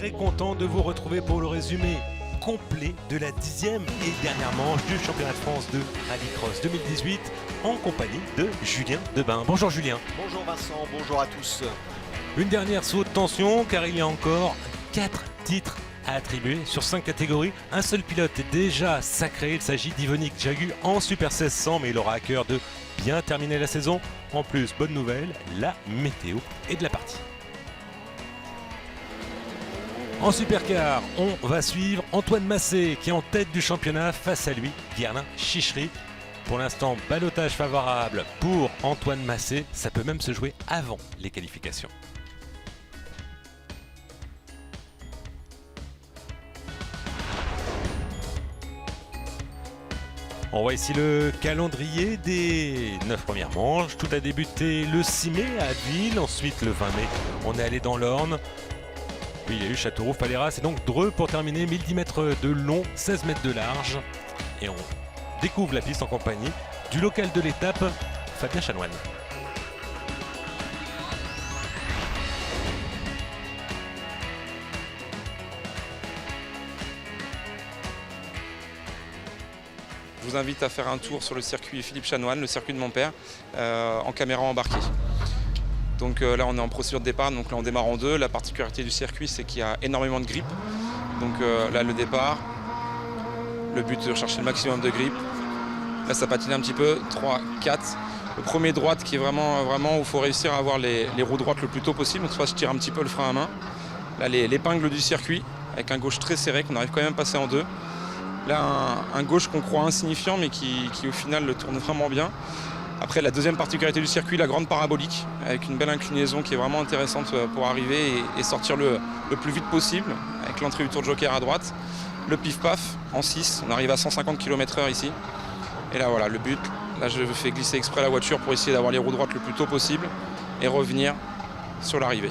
très content de vous retrouver pour le résumé complet de la 10e et dernière manche du championnat de France de Rallycross 2018 en compagnie de Julien Debain. Bonjour Julien. Bonjour Vincent, bonjour à tous. Une dernière saut de tension car il y a encore 4 titres à attribuer sur 5 catégories. Un seul pilote est déjà sacré, il s'agit d'Yvonique Jagu en Super 1600, mais il aura à cœur de bien terminer la saison. En plus, bonne nouvelle, la météo est de la partie. En supercar, on va suivre Antoine Massé qui est en tête du championnat, face à lui Guerlain Chichery. Pour l'instant, ballottage favorable pour Antoine Massé, ça peut même se jouer avant les qualifications. On voit ici le calendrier des 9 premières manches. Tout a débuté le 6 mai à Abbeville, ensuite le 20 mai on est allé dans l'Orne. Puis il y a eu Châteauroux, Falleras et donc Dreux pour terminer, 1010 mètres de long, 16 mètres de large. Et on découvre la piste en compagnie du local de l'étape, Fabien Chanoine. Je vous invite à faire un tour sur le circuit Philippe Chanoine, le circuit de mon père, en caméra embarquée. Donc là on est en procédure de départ, donc là on démarre en deux. La particularité du circuit c'est qu'il y a énormément de grippe. Donc là le départ, le but de rechercher le maximum de grippe. Là ça patine un petit peu, 3, 4. Le premier droite qui est vraiment où il faut réussir à avoir les roues droites le plus tôt possible. Donc soit je tire un petit peu le frein à main. Là l'épingle du circuit avec un gauche très serré qu'on arrive quand même à passer en deux. Là un gauche qu'on croit insignifiant mais qui au final le tourne vraiment bien. Après la deuxième particularité du circuit, la grande parabolique avec une belle inclinaison qui est vraiment intéressante pour arriver et sortir le plus vite possible avec l'entrée du tour de joker à droite. Le pif-paf en 6, on arrive à 150 km/h ici. Et là voilà le but, là je fais glisser exprès la voiture pour essayer d'avoir les roues droites le plus tôt possible et revenir sur l'arrivée.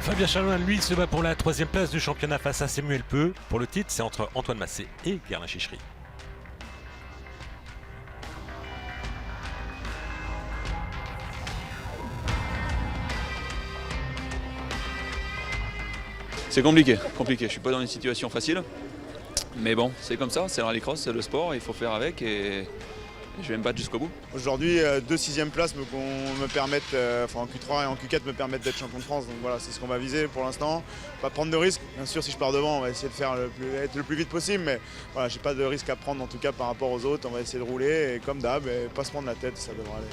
Fabien Chanoine, lui, se bat pour la 3e place du championnat face à Samuel Peu. Pour le titre, c'est entre Antoine Massé et Guerlain Chichery. C'est compliqué. Je suis pas dans une situation facile. Mais bon, c'est comme ça, c'est le rallycross, c'est le sport, il faut faire avec et je vais me battre jusqu'au bout. Aujourd'hui, 2 6e places me permettent, en Q3 et en Q4 me permettent d'être champion de France. Donc voilà, c'est ce qu'on va viser pour l'instant. Pas prendre de risques. Bien sûr, si je pars devant, on va essayer de faire être le plus vite possible. Mais voilà, j'ai pas de risque à prendre en tout cas par rapport aux autres. On va essayer de rouler et comme d'hab, pas se prendre la tête, ça devrait aller.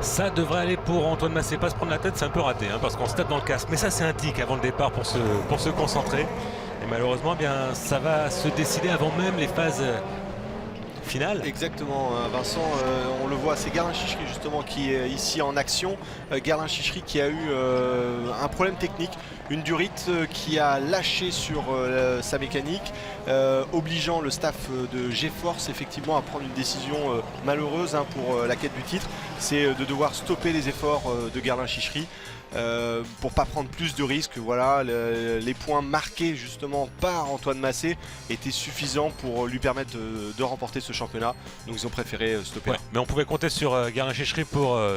Ça devrait aller pour Antoine Massé. Pas se prendre la tête, c'est un peu raté parce qu'on se tape dans le casque. Mais ça, c'est un tic avant le départ pour se concentrer. Et malheureusement, bien, ça va se décider avant même les phases finales. Exactement, Vincent, on le voit, c'est Guerlain Chichery justement qui est ici en action. Guerlain Chichery qui a eu un problème technique, une durite qui a lâché sur sa mécanique, obligeant le staff de G-Force effectivement à prendre une décision malheureuse pour la quête du titre, c'est de devoir stopper les efforts de Guerlain Chichery. Pour pas prendre plus de risques, voilà, les points marqués justement par Antoine Massé étaient suffisants pour lui permettre de remporter ce championnat. Donc ils ont préféré stopper. Ouais, mais on pouvait compter sur Guerlain Chichery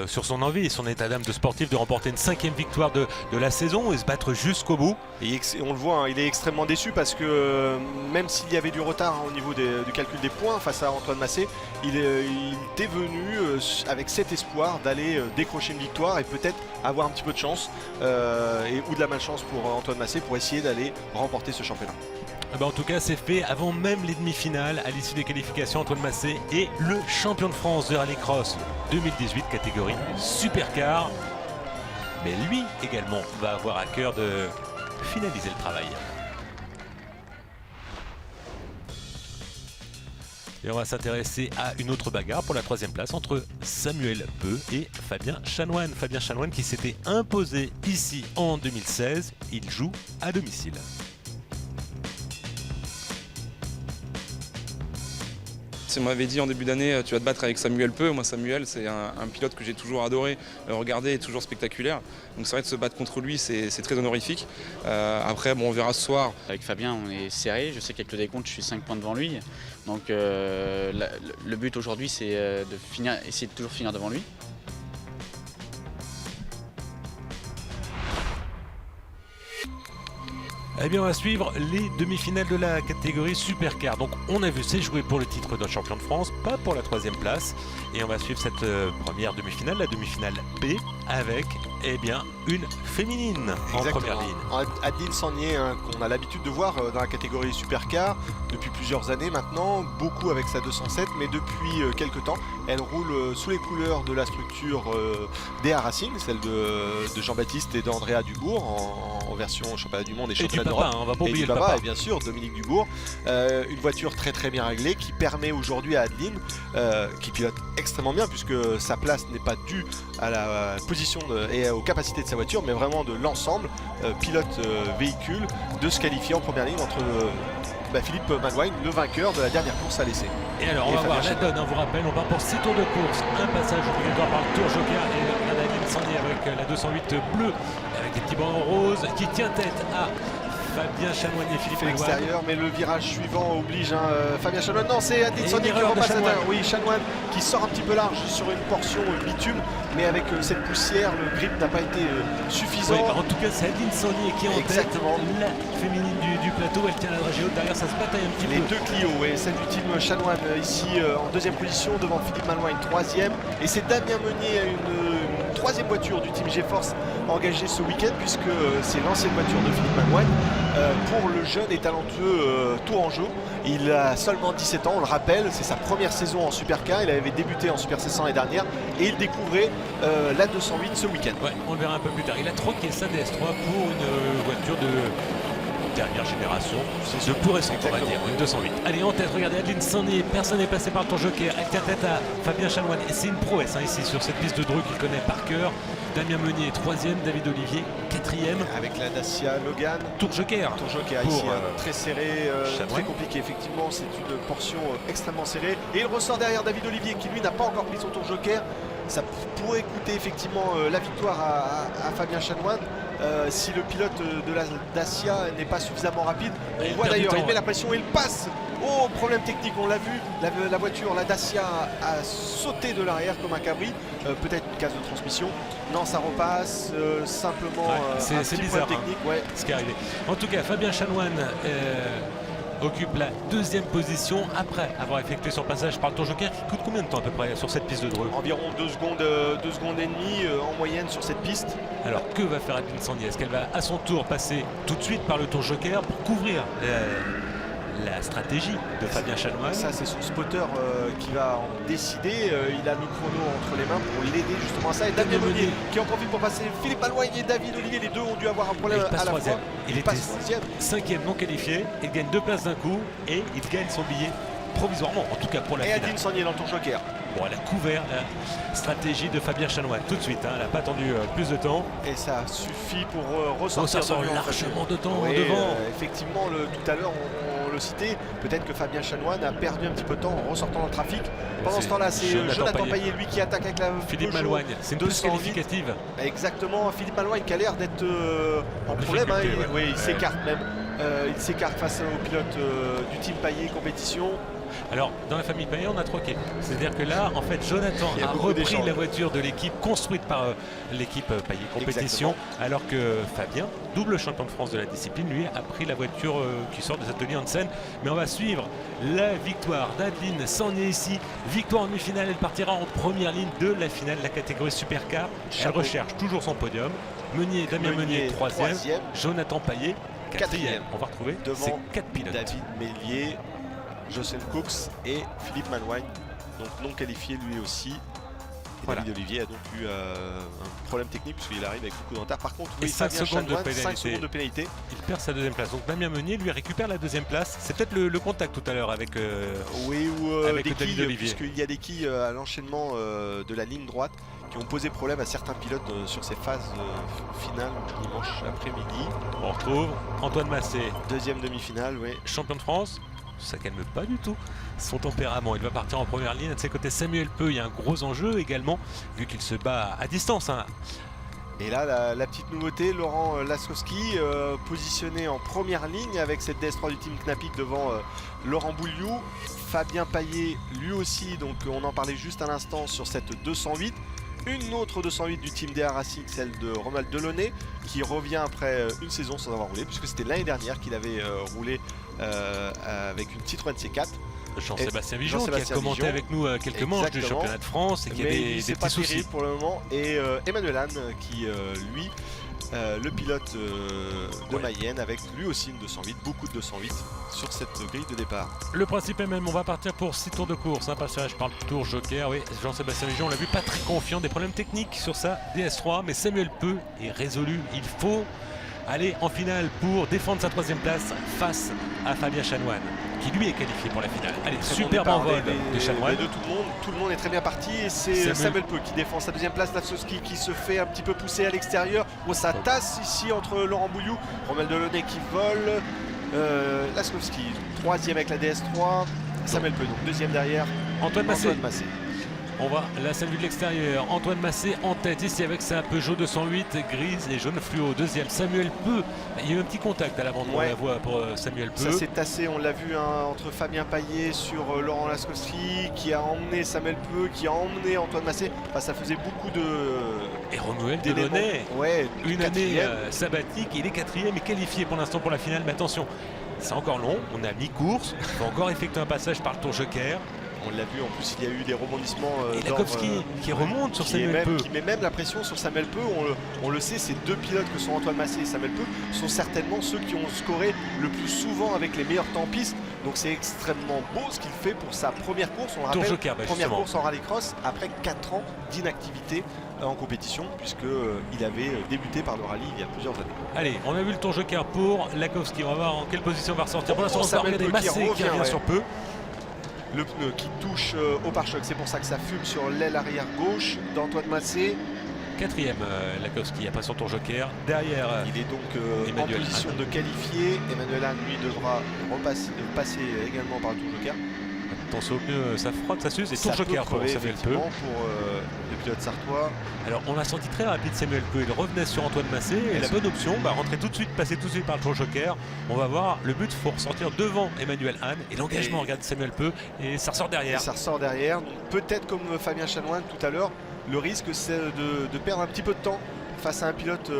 sur son envie et son état d'âme de sportif de remporter une 5e victoire de la saison et se battre jusqu'au bout. Et on le voit, hein, il est extrêmement déçu parce que même s'il y avait du retard au niveau du calcul des points face à Antoine Massé, il était venu avec cet espoir d'aller décrocher une victoire et peut-être avoir un petit peu de chance ou de la malchance pour Antoine Massé pour essayer d'aller remporter ce championnat. En tout cas, c'est fait avant même les demi-finales. À l'issue des qualifications, Antoine Massé est le champion de France de Rallycross 2018 catégorie Supercar. Mais lui également va avoir à cœur de finaliser le travail. Et on va s'intéresser à une autre bagarre pour la 3e place entre Samuel Peu et Fabien Chanoine. Fabien Chanoine qui s'était imposé ici en 2016. Il joue à domicile. si on m'avait dit en début d'année tu vas te battre avec Samuel Peu, moi Samuel c'est un pilote que j'ai toujours adoré regarder et toujours spectaculaire. Donc c'est vrai de se battre contre lui c'est très honorifique. Après bon, on verra ce soir. Avec Fabien on est serré, je sais qu'avec le décompte je suis 5 points devant lui. Donc le but aujourd'hui c'est essayer de toujours finir devant lui. Eh bien, on va suivre les demi-finales de la catégorie Supercar. Donc, on a vu c'est joué pour le titre de champion de France, pas pour la 3e place. Et on va suivre cette première demi-finale, la demi-finale B, avec eh bien, une féminine en première ligne. Adeline Sangnier, hein, qu'on a l'habitude de voir dans la catégorie Supercar depuis plusieurs années maintenant, beaucoup avec sa 207, mais depuis quelques temps, elle roule sous les couleurs de la structure DA Racing, celle de Jean-Baptiste et d'Andrea Dubourg en version championnat du monde et championnat d'Europe. On va pas oublier le papa, et bien sûr, Dominique Dubourg. Une voiture très très bien réglée qui permet aujourd'hui à Adeline, qui pilote extrêmement bien puisque sa place n'est pas due à la position et aux capacités de sa voiture, mais vraiment de l'ensemble pilote-véhicule, de se qualifier en première ligne entre Philippe Malouin, le vainqueur de la dernière course à l'essai. Et alors, on va voir la donne, on vous rappelle, on va pour 6 tours de course, un passage obligatoire par le tour joker et la Adeline Sangnier avec la 208 bleue, avec des petits bancs roses, qui tient tête à Fabien Chanoine et Philippe Malouin. L'extérieur, mais le virage suivant oblige Fabien Chanoine. Non, c'est Adeline Sangnier qui repasse. Oui, Chanoine qui sort un petit peu large sur une portion bitume, mais avec cette poussière, le grip n'a pas été suffisant. Oui, en tout cas, c'est Adeline Sangnier qui est en tête, la féminine du plateau. Elle tient la dragée haute derrière, ça se bataille un petit peu. Les deux Clio, et celle du team Chanoine ici en 2e position devant Philippe Malouin, une 3e. Et c'est Damien Meunier, une 3e voiture du team GeForce engagée ce week-end, puisque c'est l'ancienne voiture de Philippe Malouin. Pour le jeune et talentueux Tourangeau, il a seulement 17 ans, on le rappelle, c'est sa première saison en Supercar, il avait débuté en Super 600 l'année dernière et il découvrait la 208 ce week-end. Ouais, on le verra un peu plus tard. Il a troqué sa DS3 pour une voiture de dernière génération, c'est le plus récent, on va dire, une 208. Allez, en tête, regardez Adeline Sangnier, personne n'est passé par le tour joker, elle tient tête à Fabien Chanoine et c'est une prouesse ici sur cette piste de Dreux qu'il connaît par cœur. Damien Meunier 3e, David Olivier 4e. Avec la Dacia Logan. Tour joker. Tour joker ici, très serré, très compliqué. Effectivement, c'est une portion extrêmement serrée. Et il ressort derrière David Olivier qui lui n'a pas encore pris son tour joker. Ça pourrait coûter effectivement la victoire à Fabien Chanoine. Si le pilote de la Dacia n'est pas suffisamment rapide. On voit d'ailleurs, il met la pression et il passe. Oh, problème technique, on l'a vu, la voiture, la Dacia a sauté de l'arrière comme un cabri, peut-être une case de transmission. Non, ça repasse, simplement un petit bizarre, point technique. Ouais. Ce qui est arrivé. En tout cas, Fabien Chanoine occupe la 2e position après avoir effectué son passage par le tour joker qui coûte combien de temps à peu près sur cette piste de Dreux? Environ 2 secondes et demie en moyenne sur cette piste. Alors que va faire Adeline Sangnier? Est-ce qu'elle va à son tour passer tout de suite par le tour joker pour couvrir la stratégie de Fabien Chanoine? Ça c'est son spotter qui va en décider. Il a le chrono entre les mains pour l'aider justement à ça. Et Damien Meunier qui en profite pour passer. Philippe Malouin et David Olivier, les deux ont dû avoir un problème à la fois. Il était 5e non qualifié. Il gagne 2 places d'un coup et il gagne son billet provisoirement, en tout cas pour la finale. Et Adeline Sangnier dans le tour joker. Bon, elle a couvert la stratégie de Fabien Chanoine tout de suite, hein. Elle n'a pas attendu plus de temps. Et ça suffit pour ressortir. Ça sort largement de temps oui, devant. Effectivement, tout à l'heure on le citait, peut-être que Fabien Chanoine a perdu un petit peu de temps en ressortant dans le trafic. Pendant ce temps-là, c'est Jonathan Payet lui qui attaque avec la Philippe Malouin, c'est une plus qualificative. Exactement, Philippe Malouin qui a l'air d'être en problème, hein. Il s'écarte même. Il s'écarte face au pilote du team Payet compétition. Alors, dans la famille Payet, on a troqué. C'est-à-dire que là, en fait, Jonathan a repris la voiture de l'équipe construite par l'équipe Payet compétition, alors que Fabien, double champion de France de la discipline, lui a pris la voiture qui sort des ateliers Hansen. Mais on va suivre la victoire d'Adeline Sangnier ici. Victoire en demi-finale, elle partira en première ligne de la finale de la catégorie Supercar. Elle recherche toujours son podium. Damien Meunier 3e, Jonathan Payet 4e. On va retrouver ces 4 pilotes. David Mélier, Joseph Cox et Philippe Malouin, donc non qualifié lui aussi. Et David Olivier a donc eu un problème technique puisqu'il arrive avec beaucoup de retard. Par contre, oui, 5 secondes de pénalité. Il perd sa 2e place. Donc Damien Meunier lui récupère la 2e place. C'est peut-être le contact tout à l'heure avec, avec des quilles, Olivier. Puisqu'il y a des quilles à l'enchaînement de la ligne droite qui ont posé problème à certains pilotes sur ces phases finales dimanche après-midi. On retrouve Antoine Massé, 2e demi-finale, oui. champion de France. ça calme pas du tout son tempérament. Il va partir en première ligne. De ses côtés, Samuel Peu, il y a un gros enjeu également, vu qu'il se bat à distance. Hein. Et là, la petite nouveauté, Laurent Laskowski positionné en première ligne avec cette DS3 du team Knapik devant Laurent Bouliou. Fabien Paillet, lui aussi, donc on en parlait juste à l'instant sur cette 208. Une autre 208 du team DR Racing, celle de Romuald Delaunay, qui revient après une saison sans avoir roulé, puisque c'était l'année dernière qu'il avait roulé avec une Citroën C4. Jean-Sébastien Vigeon qui a commenté Vigeon, avec nous quelques manches du championnat de France et qui a des petits soucis pour le moment. Et Emmanuel Anne qui lui le pilote de Mayenne avec lui aussi une 208, beaucoup de 208 sur cette grille de départ. Le principe est même, on va partir pour 6 tours de course, passage par le tour joker. Oui, Jean-Sébastien Vigeon, on l'a vu pas très confiant, des problèmes techniques sur sa DS3, mais Samuel Peu est résolu, il faut aller en finale pour défendre sa 3e place face à Fabien Chanoine, qui lui est qualifié pour la finale. Allez, superbe envol de Chanoine. De tout le monde est très bien parti et c'est Samuel Peu qui défend sa 2e place. Laskowski qui se fait un petit peu pousser à l'extérieur. Oh, ça tasse ici entre Laurent Bouliou, Romuald Delaunay qui vole. Laskowski 3e avec la DS3. Samuel Peu donc 2e derrière. Antoine Massé. On voit la scène vue de l'extérieur. Antoine Massé en tête ici avec sa Peugeot 208 grise et jaune fluo. 2e, Samuel Peu. Il y a eu un petit contact à l'avant de la voie pour Samuel Peu. Ça s'est tassé, on l'a vu entre Fabien Paillet sur Laurent Laskowski qui a emmené Samuel Peu, qui a emmené Antoine Massé. Enfin, ça faisait beaucoup de. Et Romuald Delaunay, une année sabbatique. Il est 4e et qualifié pour l'instant pour la finale. Mais attention, c'est encore long. On a mi-course. Il faut encore effectuer un passage par le tour joker. On l'a vu, en plus il y a eu des rebondissements et Laskowski qui remonte sur Samuel Peu. Qui met même la pression sur Samuel Peu. On le sait, ces deux pilotes que sont Antoine Massé et Samuel Peu sont certainement ceux qui ont scoré le plus souvent avec les meilleurs temps en piste. Donc c'est extrêmement beau ce qu'il fait pour sa première course. On le rappelle, joker, première course en rallycross après 4 ans d'inactivité en compétition, puisqu'il avait débuté par le rallye il y a plusieurs années. Allez, on a vu le tour joker pour Laskowski. On va voir en quelle position on va ressortir. Pour l'instant, on va regarder Massé qui revient sur Peu. Le pneu qui touche au pare-choc, c'est pour ça que ça fume sur l'aile arrière gauche d'Antoine Massé. 4e, Laskowski après son tour joker. Derrière, il est donc en position de qualifié. Emmanuel Anne, lui, devra passer également par le tour joker. Attention au pneu, ça frotte, ça s'use. Et tour joker pour Samuel Peu. Pour le pilote sartois. Alors on a senti très rapide Samuel Peu. Il revenait sur Antoine Massé. Et la bonne option, rentrer tout de suite, passer tout de suite par le tour joker. On va voir le but, il faut ressortir devant Emmanuel Anne. Et l'engagement, regarde Samuel Peu. Et ça ressort derrière. Peut-être comme Fabien Chanoine tout à l'heure, le risque c'est de perdre un petit peu de temps face à un pilote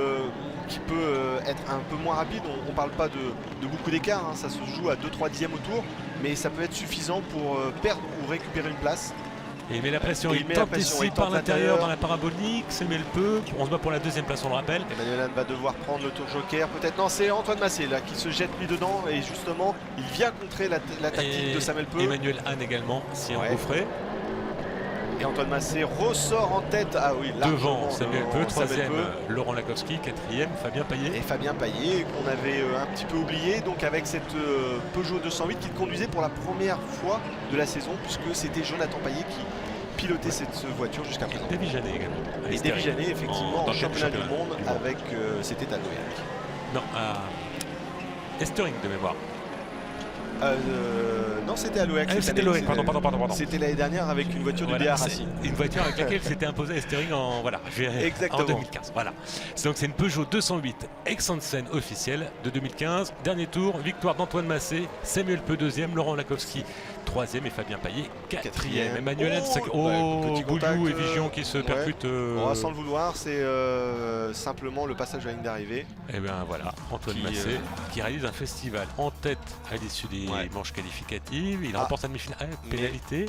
qui peut être un peu moins rapide. On ne parle pas de beaucoup d'écart, hein. Ça se joue à 2-3 dixièmes au tour, mais ça peut être suffisant pour perdre ou récupérer une place. Et il met la pression, il tente ici par l'intérieur dans la parabolique, Samuel Peu, on se bat pour la 2e place, on le rappelle. Emmanuel Anne va devoir prendre le tour joker, peut-être. Non, c'est Antoine Massé là qui se jette lui dedans et justement il vient contrer la tactique de Samuel Peu. Emmanuel Anne également, si engouffré. Et Antoine Massé ressort en tête. Ah oui, devant Samuel Peu, 3e Laurent Laskowski, 4e Fabien Paillet. Et Fabien Paillet qu'on avait un petit peu oublié, donc avec cette Peugeot 208 qu'il conduisait pour la première fois de la saison, puisque c'était Jonathan Paillet qui pilotait cette voiture jusqu'à présent. Davy Janet également. Et Davy Janet effectivement en championnat du monde avec c'était à Loyac. Non, à Estering de mémoire. Non, c'était à Loyac. C'était Loyac, pardon. C'était l'année dernière avec une voiture du DR Racing. Une voiture avec laquelle s'était imposé Estering en 2015. Voilà. Donc c'est une Peugeot 208 ex-Hansen officielle de 2015. Dernier tour, victoire d'Antoine Massé, Samuel Peu 2e, Laurent Laskowski 3e et Fabien Paillet 4e. Emmanuel Anne, Bouliou et Vigion qui se percutent. Sans le vouloir, c'est simplement le passage à la ligne d'arrivée. Et bien voilà, Antoine Massé qui réalise un festival en tête à l'issue des manches qualificatives. Il remporte sa demi-finale. Pénalité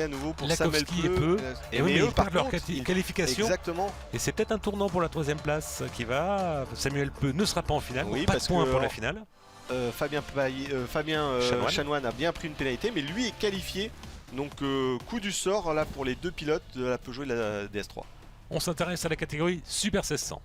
à nouveau pour Samuel Peu. Et oui, ils perdent leur qualification. Exactement. Et c'est peut-être un tournant pour la 3e place qui va. Samuel Peu ne sera pas en finale. Oui, pas de points pour la finale. Fabien Chanoine a bien pris une pénalité, mais lui est qualifié. Donc coup du sort là pour les deux pilotes de la Peugeot et la DS3. On s'intéresse à la catégorie Super 1600.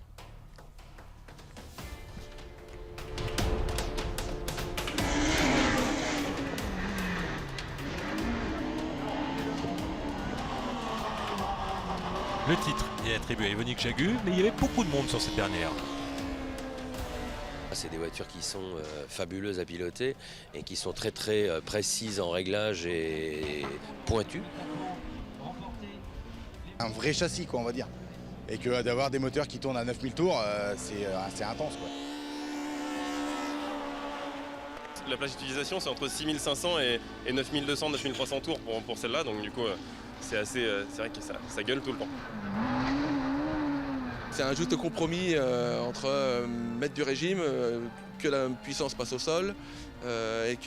Le titre est attribué à Yvonne Jagu, mais il y avait beaucoup de monde sur cette dernière. C'est des voitures qui sont fabuleuses à piloter et qui sont très très précises en réglage et pointues. Un vrai châssis, quoi, on va dire. Et que d'avoir des moteurs qui tournent à 9000 tours, c'est intense, quoi. La plage d'utilisation, c'est entre 6500 et 9200, 9300 tours pour celle-là. Donc du coup, c'est vrai que ça gueule tout le temps. C'est un juste compromis entre mettre du régime, que la puissance passe au sol et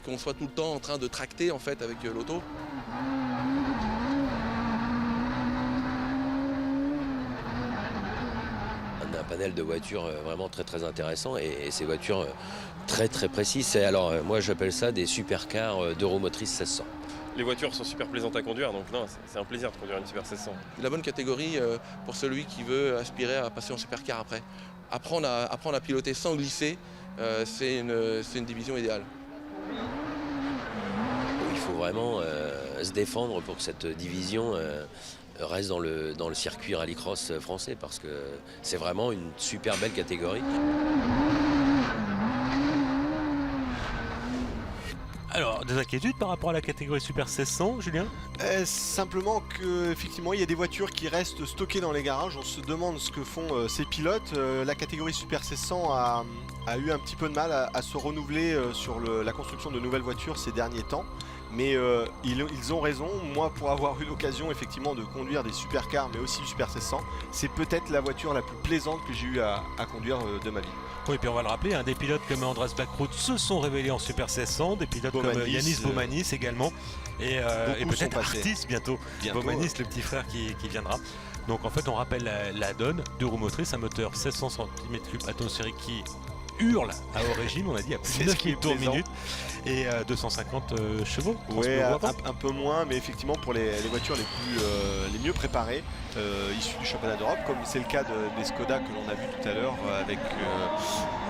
qu'on soit tout le temps en train de tracter en fait avec l'auto. On a un panel de voitures vraiment très très intéressant et ces voitures très très précises. Alors moi j'appelle ça des supercars d'Euromotrice 1600. Les voitures sont super plaisantes à conduire, donc non, c'est un plaisir de conduire une Super 1600. La bonne catégorie pour celui qui veut aspirer à passer en supercar après. Apprendre à piloter sans glisser, c'est une division idéale. Il faut vraiment se défendre pour que cette division reste dans le circuit rallycross français parce que c'est vraiment une super belle catégorie. Alors, des inquiétudes par rapport à la catégorie Super 1600, Julien? Simplement qu'effectivement, il y a des voitures qui restent stockées dans les garages. On se demande ce que font ces pilotes. La catégorie Super 1600 a eu un petit peu de mal à se renouveler sur la construction de nouvelles voitures ces derniers temps. Mais ils ont raison. Moi, pour avoir eu l'occasion effectivement de conduire des supercars, mais aussi du Super 1600, c'est peut-être la voiture la plus plaisante que j'ai eu à conduire de ma vie. Oui, puis on va le rappeler, des pilotes comme Andras Backrut se sont révélés en Super 1600, des pilotes comme Yanis Baumanis également, et peut-être Artis bientôt. Baumanis, le petit frère qui viendra. Donc en fait, on rappelle la donne d'Euromotrice, un moteur 1600 cm3 atmosphérique qui hurle à haut régime, on a dit à plus de 9000 tours minute, et 250 chevaux. Ouais, un peu moins, mais effectivement pour les voitures les mieux préparées, issues du championnat d'Europe, comme c'est le cas des Skoda que l'on a vu tout à l'heure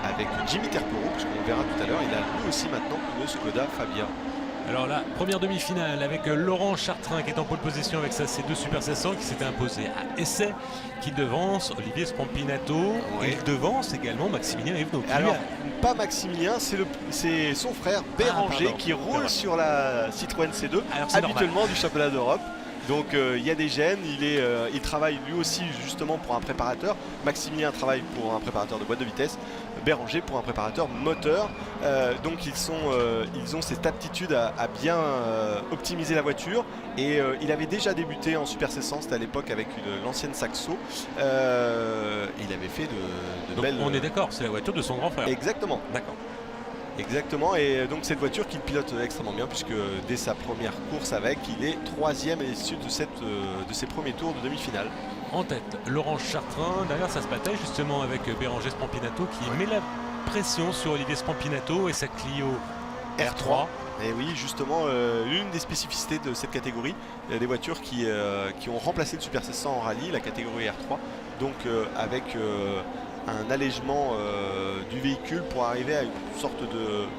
avec Jimmy Terpero, puisqu'on verra tout à l'heure, il a lui aussi maintenant le Skoda Fabia. Alors la première demi-finale avec Laurent Chartrain qui est en pole position avec ses deux Super 1600 qui s'était imposé à essai, qui devance Olivier Spampinato, et il devance également Maximilien Evenot. Alors pas Maximilien, c'est son frère Béranger qui roule sur la Citroën C2 habituellement du championnat d'Europe. Donc il y a des gènes, il travaille lui aussi justement pour un préparateur. Maximilien travaille pour un préparateur de boîte de vitesse, Béranger pour un préparateur moteur. Donc ils ont cette aptitude à bien optimiser la voiture. Et il avait déjà débuté en Super 1600, c'était à l'époque avec l'ancienne Saxo. Il avait fait de belles... On est d'accord, c'est la voiture de son grand frère. Exactement. D'accord. Exactement, et donc cette voiture qu'il pilote extrêmement bien puisque dès sa première course avec, il est 3e à l'issue de ses premiers tours de demi-finale. En tête, Laurent Chartrain, derrière ça se bataille justement avec Béranger Spampinato qui met la pression sur Olivier Spampinato et sa Clio R3. Et oui, justement, l'une des spécificités de cette catégorie, des voitures qui ont remplacé le Super 1600 en rallye, la catégorie R3, donc avec un allègement du véhicule pour arriver à une sorte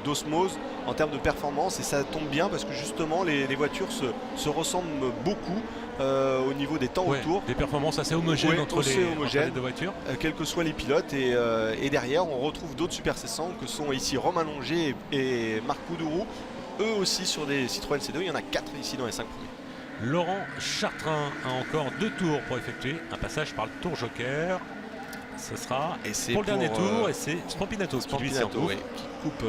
d'osmose en termes de performance, et ça tombe bien parce que justement les voitures se ressemblent beaucoup au niveau des temps autour. Des performances assez homogènes entre les deux voitures. Quels que soient les pilotes, et derrière on retrouve d'autres Super 1600 que sont ici Romain Longé et Marc Poudourou, eux aussi sur des Citroën C2, il y en a 4 ici dans les 5 premiers. Laurent Chartrain a encore 2 tours pour effectuer un passage par le tour joker. Ce sera pour le dernier tour, et c'est Spampinato qui coupe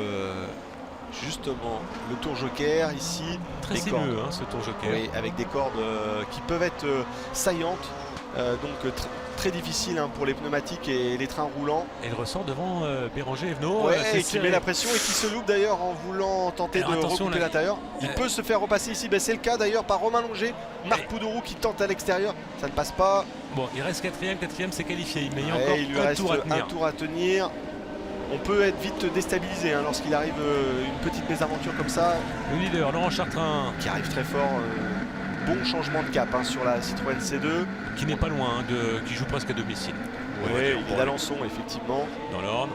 justement le tour joker ici. Très sinueux ce tour joker. Oui, avec des cordes qui peuvent être saillantes, donc très difficile pour les pneumatiques et les trains roulants. Et il ressort devant Béranger Evenot. Et qui met la pression et qui se loupe d'ailleurs en voulant tenter de recouper l'intérieur. Il peut se faire repasser ici, c'est le cas d'ailleurs par Romain Longé. Marc Poudourou qui tente à l'extérieur, ça ne passe pas. Bon, il reste 4e c'est qualifié, mais il y a encore il lui reste un tour à tenir. On peut être vite déstabilisé lorsqu'il arrive une petite mésaventure comme ça. Le leader, Laurent Chartrain, qui arrive très fort. Bon changement de cap sur la Citroën C2. Qui n'est pas loin, qui joue presque à domicile. Oui, il est d'Alençon effectivement. Dans l'ordre.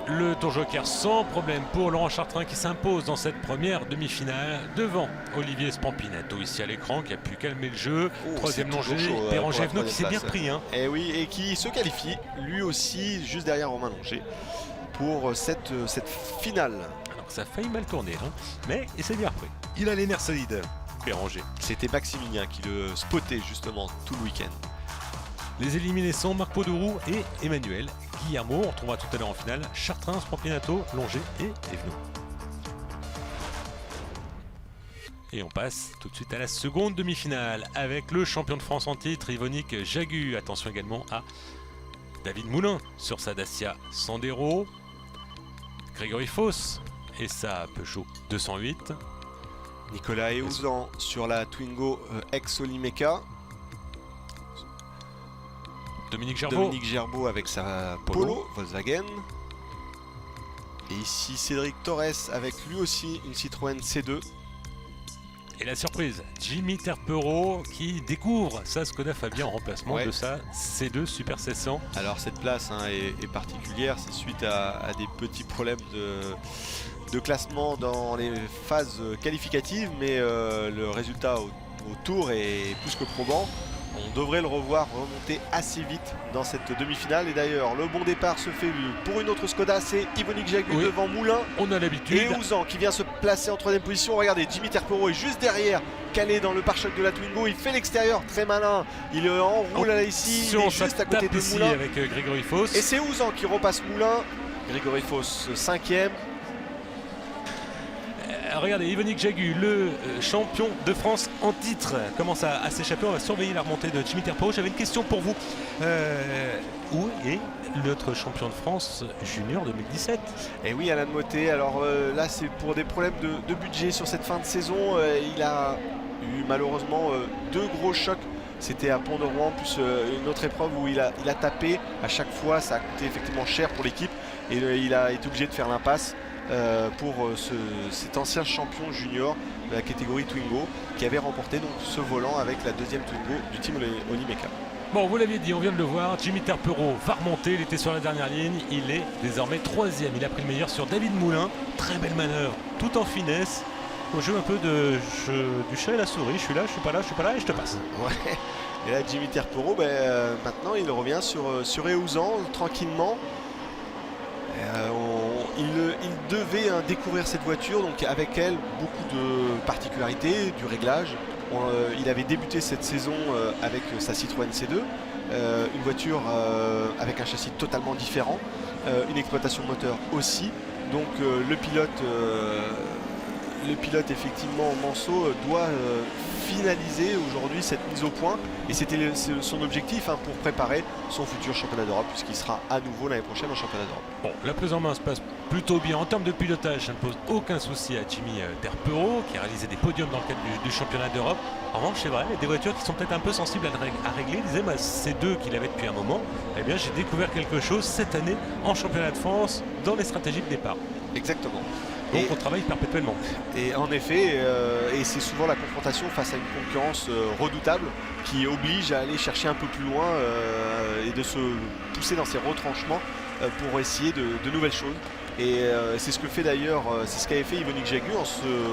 Le tour joker sans problème pour Laurent Chartrain qui s'impose dans cette première demi-finale devant Olivier Spampinato ici à l'écran qui a pu calmer le jeu. 3e Longé, Béranger Evenot qui s'est bien pris. Et oui, et qui se qualifie lui aussi juste derrière Romain Longé. pour cette finale. Alors ça a failli mal tourner, hein, mais il s'est bien repris. Il a les nerfs solides. Béranger. C'était Maximilien qui le spottait justement tout le week-end. Les éliminés sont Marc Podourou et Emmanuel Guillermo. On retrouvera tout à l'heure en finale Chartrain, Spampinato, Longer et Evenot. Et on passe tout de suite à la seconde demi-finale avec le champion de France en titre, Yvonique Jagu. Attention également à David Moulin sur sa Dacia Sandero, Grégory Foss et sa Peugeot 208. Nicolas Eouzan sur la Twingo ex-Olimeca. Dominique Gerbeau avec sa Polo Volkswagen. Et ici Cédric Torres avec lui aussi une Citroën C2. Et la surprise, Jimmy Terpero qui découvre sa Skoda Fabia en remplacement de sa C2 Super 700. Alors cette place est particulière, c'est suite à des petits problèmes de classement dans les phases qualificatives, mais le résultat au tour est plus que probant. On devrait le revoir remonter assez vite dans cette demi-finale. Et d'ailleurs, le bon départ se fait pour une autre Skoda, c'est Yvonique Jagu devant Moulin. On a l'habitude. Et Ouzan qui vient se placer en troisième position. Regardez, Jimmy Terpero est juste derrière, calé dans le pare-choc de la Twingo. Il fait l'extérieur, très malin. Il enroule là ici, il est juste à côté de Moulin. Avec Grégory Foss. Et c'est Ouzan qui repasse Moulin. Grégory Foss 5e. Regardez, Yvonique Jagu, le champion de France en titre, commence à s'échapper. On va surveiller la remontée de Jimmy Terpero. J'avais une question pour vous. Où est notre champion de France junior 2017? Et oui, Alain Motet. Alors là, c'est pour des problèmes de budget sur cette fin de saison. Il a eu malheureusement 2 gros chocs. C'était à Pont-de-Rouen, plus une autre épreuve où il a tapé. À chaque fois, ça a coûté effectivement cher pour l'équipe. Et il a été obligé de faire l'impasse. Pour cet ancien champion junior de la catégorie Twingo qui avait remporté donc ce volant avec la deuxième Twingo du team Olimeca. Bon, vous l'aviez dit, on vient de le voir, Jimmy Terpero va remonter, il était sur la dernière ligne, il est désormais 3e, il a pris le meilleur sur David Moulin, très belle manœuvre, tout en finesse, au jeu un peu du chat et la souris, je suis là, je suis pas là, je suis pas là et je te passe. Ouais. Et là Jimmy Terpero, maintenant il revient sur Eouzan tranquillement. Il devait découvrir cette voiture, donc avec elle beaucoup de particularités, du réglage. Il avait débuté cette saison avec sa Citroën C2, une voiture avec un châssis totalement différent, une exploitation moteur aussi. Donc le pilote effectivement Manceau doit finaliser aujourd'hui cette mise au point et c'était son objectif pour préparer son futur championnat d'Europe puisqu'il sera à nouveau l'année prochaine en championnat d'Europe. Bon, la prise en main se passe plutôt bien en termes de pilotage, ça ne pose aucun souci à Jimmy Terpero qui a réalisé des podiums dans le cadre du championnat d'Europe. En revanche, c'est vrai, il y a des voitures qui sont peut-être un peu sensibles à régler. Il disait, c'est 2 qu'il avait depuis un moment. Eh bien, j'ai découvert quelque chose cette année en championnat de France dans les stratégies de départ. Exactement. Donc on travaille perpétuellement. Et en effet, et c'est souvent la confrontation face à une concurrence redoutable qui oblige à aller chercher un peu plus loin et de se pousser dans ses retranchements pour essayer de nouvelles choses. Et c'est ce que fait d'ailleurs, c'est ce qu'avait fait Yvonique Jagu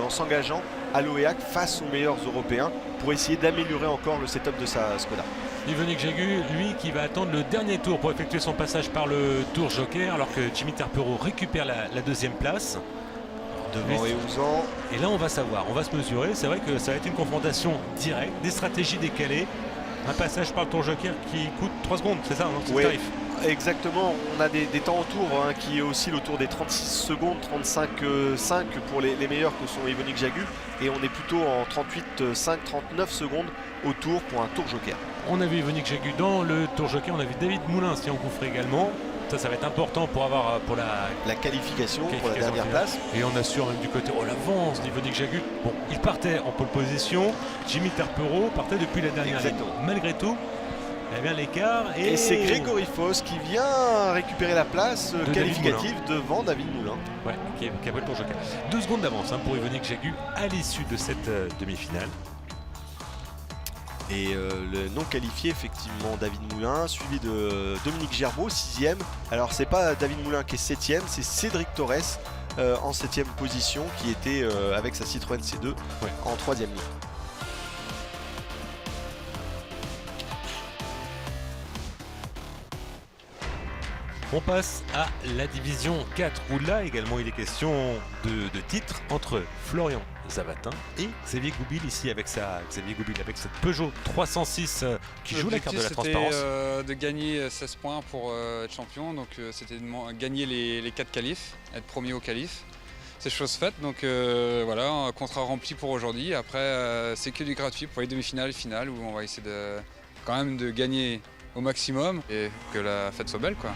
en s'engageant à l'OEAC face aux meilleurs Européens pour essayer d'améliorer encore le setup de sa Skoda. Yvonique Jagu, lui, qui va attendre le dernier tour pour effectuer son passage par le Tour Joker, alors que Jimmy Terpero récupère la deuxième place. Devant Eouzan. Et là, on va savoir, on va se mesurer. C'est vrai que ça va être une confrontation directe, des stratégies décalées. Un passage par le Tour Joker qui coûte 3 secondes, c'est ça, c'est le tarif. Exactement, on a des temps au tour qui oscillent autour des 36 secondes, 35,5 pour les meilleurs que sont Yvonique Jagu. Et on est plutôt en 38,5, 39 secondes au tour pour un Tour Joker. On a vu Yvonique Jagu dans le Tour Joker, on a vu David Moulin s'y engouffrer également. Ça va être important pour avoir pour la qualification pour la dernière place. Et on assure même du côté l'avance d'Yvonique Jagu. Bon, il partait en pole position. Jimmy Terpero partait depuis la dernière ligne. Malgré tout, il y a bien l'écart. Et c'est Grégory Foss qui vient récupérer la place qualificative devant David Moulin. Ouais, qui a pris le Tour Joker. 2 secondes d'avance pour Yvonique Jagu à l'issue de cette demi-finale. Et le non qualifié, effectivement, David Moulin, suivi de Dominique Gerbeau, 6e. Alors, c'est pas David Moulin qui est 7e, c'est Cédric Torres en 7e position qui était avec sa Citroën C2 en 3e ligne. On passe à la division 4 où là également il est question de titre entre Florian Zavatin et Xavier Goupil ici avec cette Peugeot 306 qui joue la carte de la transparence. C'était de gagner 16 points pour être champion, donc c'était de gagner les 4 qualifs, être premier au qualif. C'est chose faite, donc voilà, un contrat rempli pour aujourd'hui. Après c'est que du gratuit pour les demi-finales et finales où on va essayer quand même de gagner au maximum et que la fête soit belle, quoi.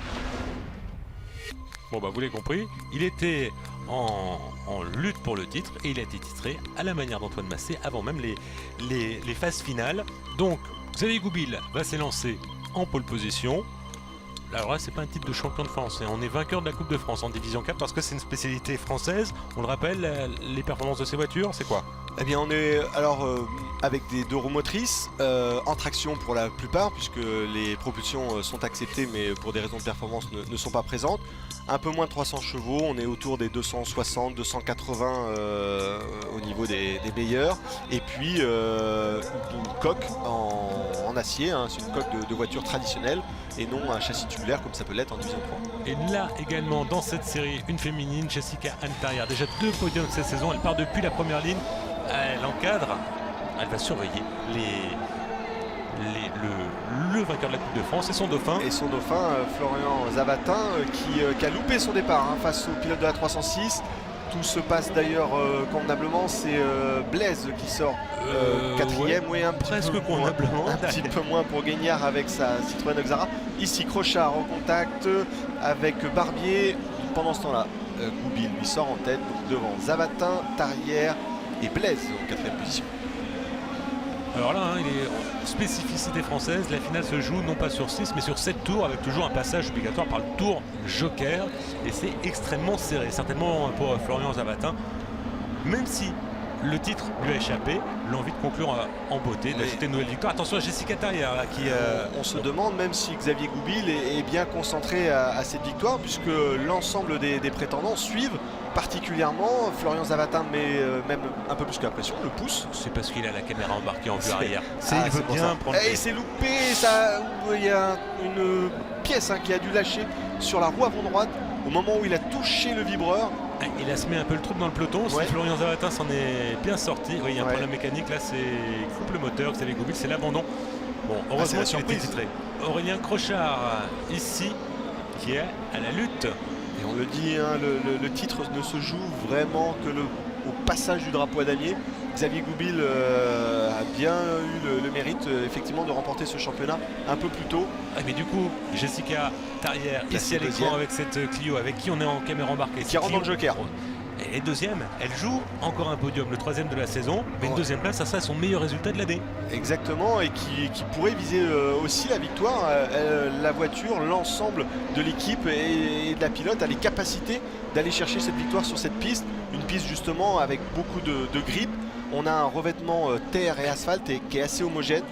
Bon bah vous l'avez compris, il était en lutte pour le titre et il a été titré à la manière d'Antoine Massé avant même les phases finales. Donc Xavier Goupil va s'élancer en pole position. Alors là c'est pas un titre de champion de France, on est vainqueur de la Coupe de France en division 4 parce que c'est une spécialité française. On le rappelle, les performances de ces voitures c'est quoi? Eh bien on est alors avec des 2 roues motrices, en traction pour la plupart puisque les propulsions sont acceptées mais pour des raisons de performance ne sont pas présentes. Un peu moins de 300 chevaux, on est autour des 260, 280 au niveau des meilleurs. Et puis une coque en acier, hein, c'est une coque de voiture traditionnelle et non un châssis tubulaire comme ça peut l'être en division 3. Et là également dans cette série, une féminine, Jessica Anne-Tarrière. Déjà 2 podiums cette saison, elle part depuis la première ligne, elle encadre, elle va surveiller le vainqueur de la Coupe de France et son dauphin. Et son dauphin, Florian Zavatin, qui a loupé son départ hein, face au pilote de la 306. Tout se passe d'ailleurs convenablement, c'est Blaise qui sort 4e, oui, presque convenablement. Un petit peu moins pour Guignard avec sa Citroën Xara. Ici Crochard en contact avec Barbier. Pendant ce temps-là, Goupil lui sort en tête, donc devant Zavatin, Tarrière et Blaise en 4e position. Alors là, hein, il est spécificité française, la finale se joue non pas sur 6 mais sur 7 tours avec toujours un passage obligatoire par le tour joker et c'est extrêmement serré, certainement pour Florian Zavatin, même si le titre lui a échappé, l'envie de conclure en beauté, d'ajouter une nouvelle victoire. Attention à Jessica Tarrière là, qui... On se demande même si Xavier Goupil est bien concentré à cette victoire puisque l'ensemble des prétendants suivent particulièrement. Florian Zavatin met même un peu plus que la pression, le pousse. C'est parce qu'il a la caméra embarquée en vue arrière. Il veut bien prendre... Et il s'est loupé, il y a une pièce hein, qui a dû lâcher sur la roue avant droite au moment où il a touché le vibreur. Il a semé un peu le trouble dans le peloton. Si Florian Zavatin s'en est bien sorti, oui, il y a un problème mécanique là, c'est coupe le moteur, Xavier Goupil, c'est l'abandon. Bon, heureusement qu'il était titré. Aurélien Crochard ici qui est à la lutte. Et on le dit, hein, le titre ne se joue vraiment que au passage du drapeau à damier. Xavier Goupil a bien eu le mérite effectivement de remporter ce championnat un peu plus tôt. Ah, mais du coup, Jessica Tarrière ici à l'écran avec cette Clio avec qui on est en caméra embarquée. Qui rentre dans le joker. Et deuxième, elle joue encore un podium, le 3e de la saison, mais une 2e place, ça serait son meilleur résultat de l'année. Exactement, et qui pourrait viser aussi la victoire. La voiture, l'ensemble de l'équipe et de la pilote a les capacités d'aller chercher cette victoire sur cette piste. Une piste justement avec beaucoup de grippe. On a un revêtement terre et asphalte qui est assez homogène.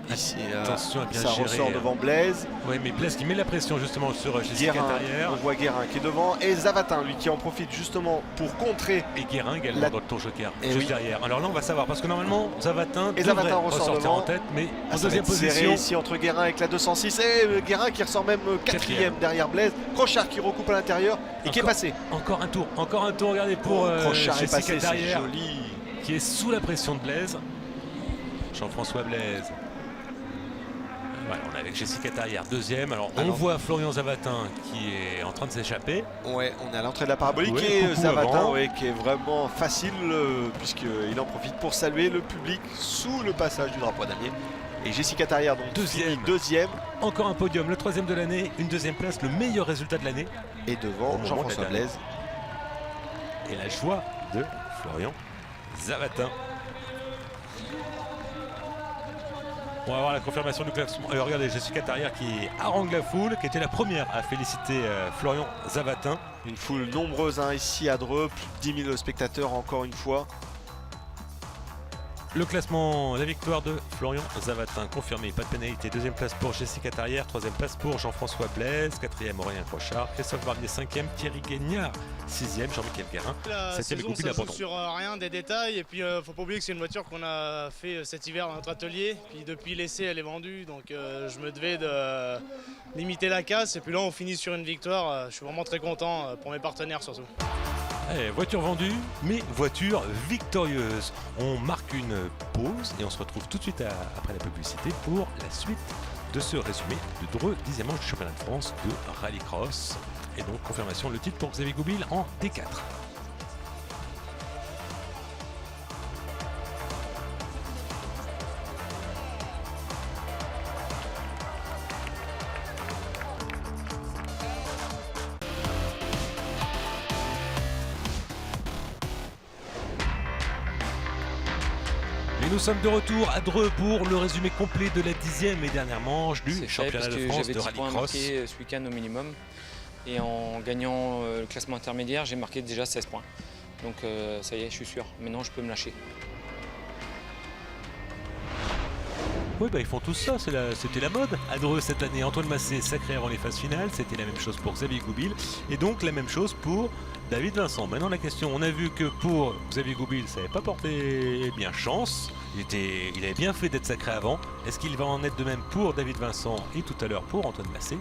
Ici, attention à bien ça gérer, ressort devant Blaise. Oui, mais Blaise qui met la pression justement sur Jessica Tarrière. On voit Guérin qui est devant et Zavatin lui qui en profite justement pour contrer. Et Guérin également dans le tour joker juste derrière. Alors là on va savoir parce que normalement Zavatin devrait ressortir en tête, mais en 2e position ici entre Guérin avec la 206 et Guérin qui ressort même 4e derrière Blaise. Crochard qui recoupe à l'intérieur et qui est passé. Encore un tour, regardez pour Jessica Tarrière joli. Qui est sous la pression de Blaise. Jean-François Blaise. Voilà, on est avec Jessica Tarrière 2e. Alors on voit Florian Zavatin qui est en train de s'échapper. Ouais, on est à l'entrée de la parabolique et Zavatin qui est vraiment facile puisqu'il en profite pour saluer le public sous le passage du drapeau à damier. Et Jessica Tarrière donc deuxième. Encore un podium, le 3e de l'année, une 2e place, le meilleur résultat de l'année. Et devant Jean-François Blaise. Et la joie de Florian Zavatin. On va voir la confirmation du classement. Regardez Jessica Tarrière qui harangue la foule, qui était la première à féliciter Florian Zavatin. Une foule nombreuse hein, ici à Dreux, plus de 10 000 spectateurs encore une fois. Le classement, la victoire de Florian Zavatin, confirmé, pas de pénalité. Deuxième place pour Jessica Tarrière, troisième place pour Jean-François Blaise, quatrième Aurélien Crochard, Christophe Barbier cinquième, Thierry Guignard sixième, Jean-Michel Guérin septième et Goupil Ça joue abandon. sur rien, des détails, et puis faut pas oublier que c'est une voiture qu'on a fait cet hiver dans notre atelier, puis depuis l'essai elle est vendue, donc je me devais de limiter la casse, et puis là on finit sur une victoire, je suis vraiment très content pour mes partenaires surtout. Allez, voiture vendue, mais voiture victorieuse. On marque une pause et on se retrouve tout de suite après la publicité pour la suite de ce résumé de Dreux, 10e manche du championnat de France de rallycross. Et donc confirmation, le titre pour Xavier Goupil en D4. Et nous sommes de retour à Dreux pour le résumé complet de la 10e et dernière manche du championnat de France de rallycross. J'avais 10 points marqués ce week-end au minimum. Et en gagnant le classement intermédiaire, j'ai marqué déjà 16 points. Donc ça y est, je suis sûr. Maintenant, je peux me lâcher. Oui, bah ils font tous ça, c'était la mode à Dreux cette année. Antoine Massé sacré avant les phases finales, c'était la même chose pour Xavier Goupil et donc la même chose pour David Vincent. Maintenant la question, on a vu que pour Xavier Goupil, ça n'avait pas porté bien chance. Il avait bien fait d'être sacré avant. Est-ce qu'il va en être de même pour David Vincent et tout à l'heure pour Antoine Massé?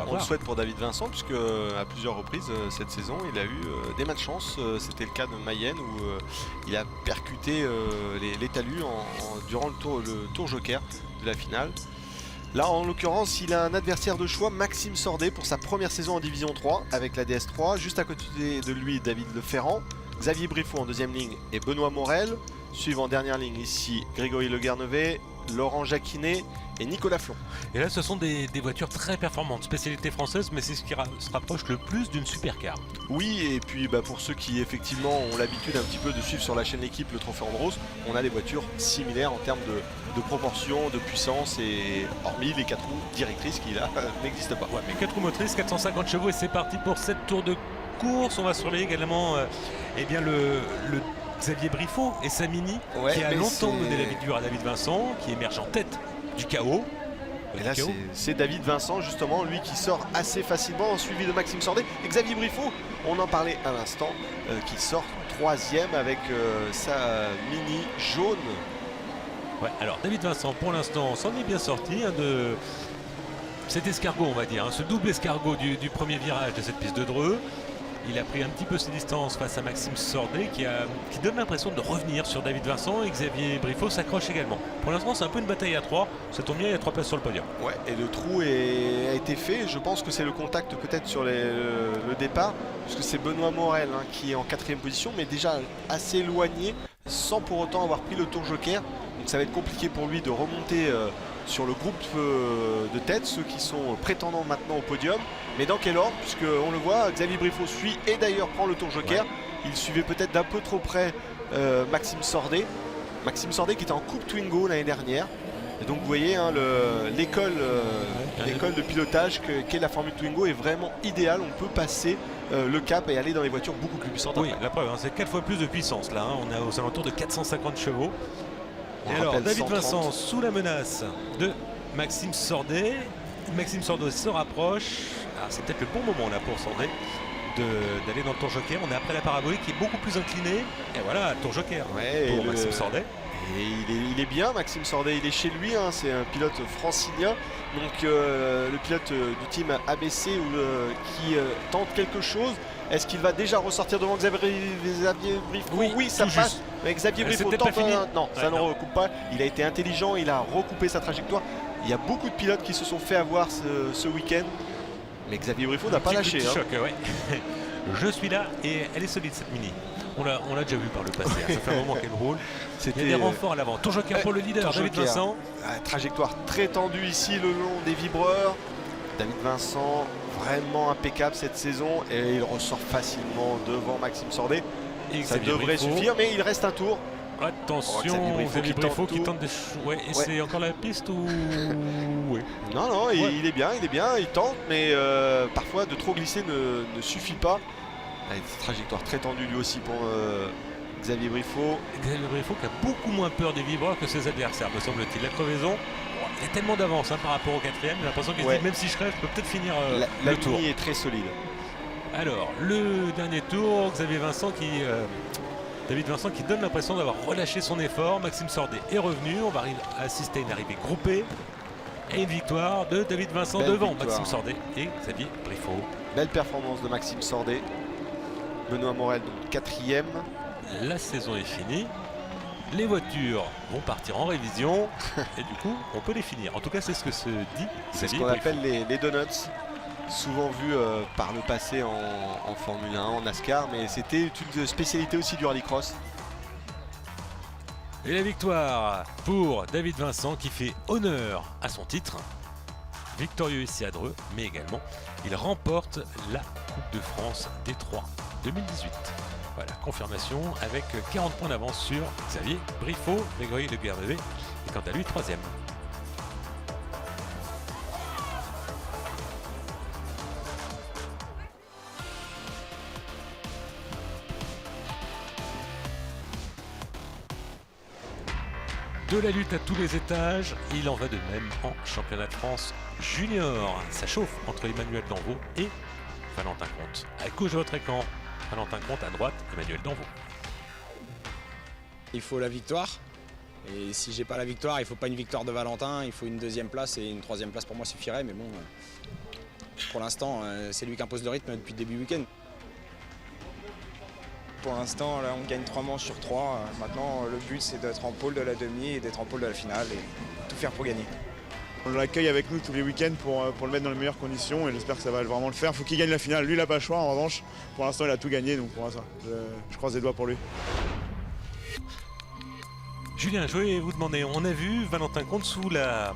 On le souhaite pour David Vincent, puisque à plusieurs reprises cette saison, il a eu des malchances. C'était le cas de Mayenne où il a percuté les talus durant le tour joker de la finale. Là, en l'occurrence, il a un adversaire de choix, Maxime Sordet, pour sa première saison en Division 3 avec la DS3. Juste à côté de lui, David Leferrand, Xavier Briffaut en deuxième ligne et Benoît Morel. Suivent en dernière ligne ici Grégory Le Guernevet, Laurent Jacquinet et Nicolas Flon. Et là, ce sont des voitures très performantes, spécialité française, mais c'est ce qui se rapproche le plus d'une supercar. Oui, et puis pour ceux qui effectivement ont l'habitude un petit peu de suivre sur la chaîne L'équipe le Trophée Andros, on a des voitures similaires en termes de proportion, de puissance, et hormis les 4 roues directrices qui là n'existent pas. Ouais, mais 4 roues motrices, 450 chevaux et c'est parti pour 7 tours de course. On va surveiller également le Xavier Briffaut et sa Mini qui a longtemps donné la victoire à David Vincent, qui émerge en tête du chaos. Et là c'est David Vincent justement, lui qui sort assez facilement, suivi de Maxime Sordet. Et Xavier Briffaut, on en parlait à l'instant, qui sort 3e avec sa Mini jaune. Ouais, alors David Vincent pour l'instant s'en est bien sorti de cet escargot, on va dire, ce double escargot du premier virage de cette piste de Dreux. Il a pris un petit peu ses distances face à Maxime Sordet qui donne l'impression de revenir sur David Vincent, et Xavier Briffaut s'accroche également. Pour l'instant, c'est un peu une bataille à 3. Ça tombe bien, il y a 3 places sur le podium. Ouais, et le trou a été fait. Je pense que c'est le contact peut-être sur le départ, puisque c'est Benoît Morel qui est en 4e position, mais déjà assez éloigné, sans pour autant avoir pris le tour joker. Donc ça va être compliqué pour lui de remonter sur le groupe de tête, ceux qui sont prétendants maintenant au podium. Mais dans quel ordre, puisqu'on le voit, Xavier Briffaut suit et d'ailleurs prend le tour joker. Ouais. Il suivait peut-être d'un peu trop près Maxime Sordet. Maxime Sordet qui était en Coupe Twingo l'année dernière. Et donc vous voyez, l'école de pilotage qu'est la Formule Twingo est vraiment idéale. On peut passer le cap et aller dans les voitures beaucoup plus puissantes. Oui, la preuve, c'est 4 fois plus de puissance là. On est aux alentours de 450 chevaux. Et alors, David 130. Vincent sous la menace de Maxime Sordet. Maxime Sordet se rapproche. Ah, c'est peut-être le bon moment là pour Sordet d'aller dans le tour joker. On est après la parabolique qui est beaucoup plus inclinée. Et voilà, tour joker pour Maxime Sordet. Et il est bien, Maxime Sordet, il est chez lui, c'est un pilote francilien, donc le pilote du team ABC qui tente quelque chose. Est-ce qu'il va déjà ressortir devant Xavier Briffaut? Oui, ça passe. Mais Xavier Briffaut tente non, ça ne recoupe pas. Il a été intelligent, il a recoupé sa trajectoire. Il y a beaucoup de pilotes qui se sont fait avoir ce week-end, mais Xavier Briffaut n'a pas lâché. Choc, ouais. Je suis là et elle est solide cette Mini. On l'a déjà vu par le passé, ça fait un moment qu'elle roule. Il y a des renforts à l'avant. Tour joker pour le leader, David Vincent. Trajectoire très tendue ici le long des vibreurs. David Vincent, vraiment impeccable cette saison et il ressort facilement devant Maxime Sordet. Ça devrait suffire, mais il reste un tour. Attention, Xavier Briffaut qui tente des choses. Ouais, et c'est encore la piste ou. Oui. Non, il est bien, il tente, mais parfois de trop glisser ne suffit pas. Allez, trajectoire très tendue lui aussi pour Xavier Briffaut. Xavier Briffaut qui a beaucoup moins peur des vibreurs que ses adversaires, me semble-t-il. La crevaison, il y a tellement d'avance par rapport au quatrième. J'ai l'impression qu'il se dit, même si je crève, je peux peut-être finir le tour. La ligne est très solide. Alors, le dernier tour, David Vincent qui donne l'impression d'avoir relâché son effort. Maxime Sordet est revenu. On va assister à une arrivée groupée. Et une victoire de David Vincent devant Maxime Sordet et Xavier Briffaut. Belle performance de Maxime Sordet. Benoît Morel, donc 4e. La saison est finie. Les voitures vont partir en révision. Et du coup, on peut les finir. En tout cas, c'est ce que se dit. C'est ce qu'on appelle les donuts. Souvent vu par le passé en Formule 1, en NASCAR. Mais c'était une spécialité aussi du rallycross. Et la victoire pour David Vincent qui fait honneur à son titre. Victorieux ici à Dreux, mais également il remporte la Coupe de France Détroit 2018. Voilà, confirmation avec 40 points d'avance sur Xavier Briffaut. Grégory Le Guernevé est quant à lui 3e. De la lutte à tous les étages, il en va de même en championnat de France junior. Ça chauffe entre Emmanuel Danvaux et Valentin Comte. À gauche de votre écran, Valentin Comte, à droite, Emmanuel Danvaux. Il faut la victoire. Et si j'ai pas la victoire, il ne faut pas une victoire de Valentin, il faut une 2e place et une 3e place pour moi suffirait. Mais bon, pour l'instant, c'est lui qui impose le rythme depuis le début du week-end. Pour l'instant, là, on gagne 3 manches sur 3. Maintenant, le but, c'est d'être en pôle de la demi et d'être en pôle de la finale et tout faire pour gagner. On l'accueille avec nous tous les week-ends pour le mettre dans les meilleures conditions et j'espère que ça va vraiment le faire. Il faut qu'il gagne la finale. Lui, il n'a pas le choix. En revanche, pour l'instant, il a tout gagné. Donc pour ça, je croise les doigts pour lui. Julien, je voulais vous demander, on a vu Valentin Comte sous la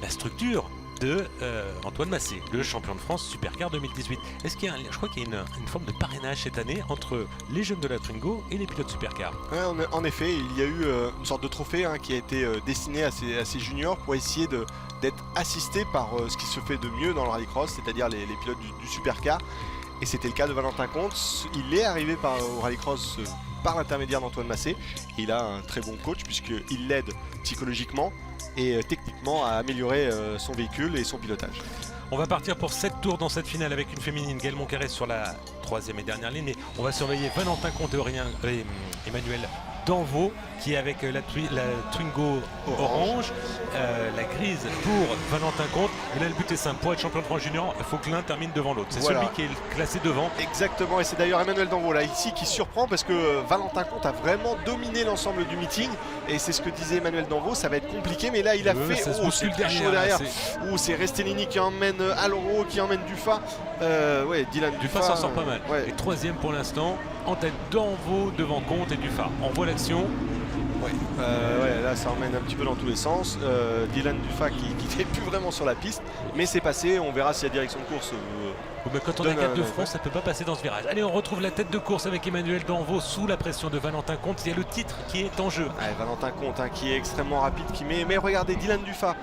structure de Antoine Massé, le champion de France Supercar 2018. Est-ce qu'il y a je crois qu'il y a une forme de parrainage cette année entre les jeunes de la Twingo et les pilotes Supercar. Ouais, en effet, il y a eu une sorte de trophée qui a été destiné à ces juniors pour essayer d'être assisté par ce qui se fait de mieux dans le rallycross, c'est-à-dire les pilotes du Supercar. Et c'était le cas de Valentin Comte. Il est arrivé au rallycross par l'intermédiaire d'Antoine Massé. Et il a un très bon coach puisqu'il l'aide psychologiquement et techniquement à améliorer son véhicule et son pilotage. On va partir pour 7 tours dans cette finale avec une féminine, Gaëlle Moncarès sur la 3e et dernière ligne. Et on va surveiller Valentin Comte et Emmanuel Danvaux qui est avec la Twingo orange, la grise pour Valentin Comte. Et là le but est simple, pour être champion de France junior, il faut que l'un termine devant l'autre. C'est celui qui est classé devant. Exactement, et c'est d'ailleurs Emmanuel Danvaux là ici qui surprend parce que Valentin Comte a vraiment dominé l'ensemble du meeting. Et c'est ce que disait Emmanuel Danvaux, ça va être compliqué, mais là il a fait c'est très chaud derrière. C'est Restellini qui emmène Aloro, qui emmène Duffa. Dylan Duffa s'en sort pas mal. Et 3e pour l'instant, en tête Danvaux devant Comte et Duffa. On voit l'action. Là ça emmène un petit peu dans tous les sens. Dylan Duffa qui n'est plus vraiment sur la piste, mais c'est passé. On verra si la direction de course quand on a 4 de front, ça ne peut pas passer dans ce virage. Allez, on retrouve la tête de course avec Emmanuel Danvaux sous la pression de Valentin Comte. Il y a le titre qui est en jeu. Valentin Comte qui est extrêmement rapide, mais regardez Dylan Duffa,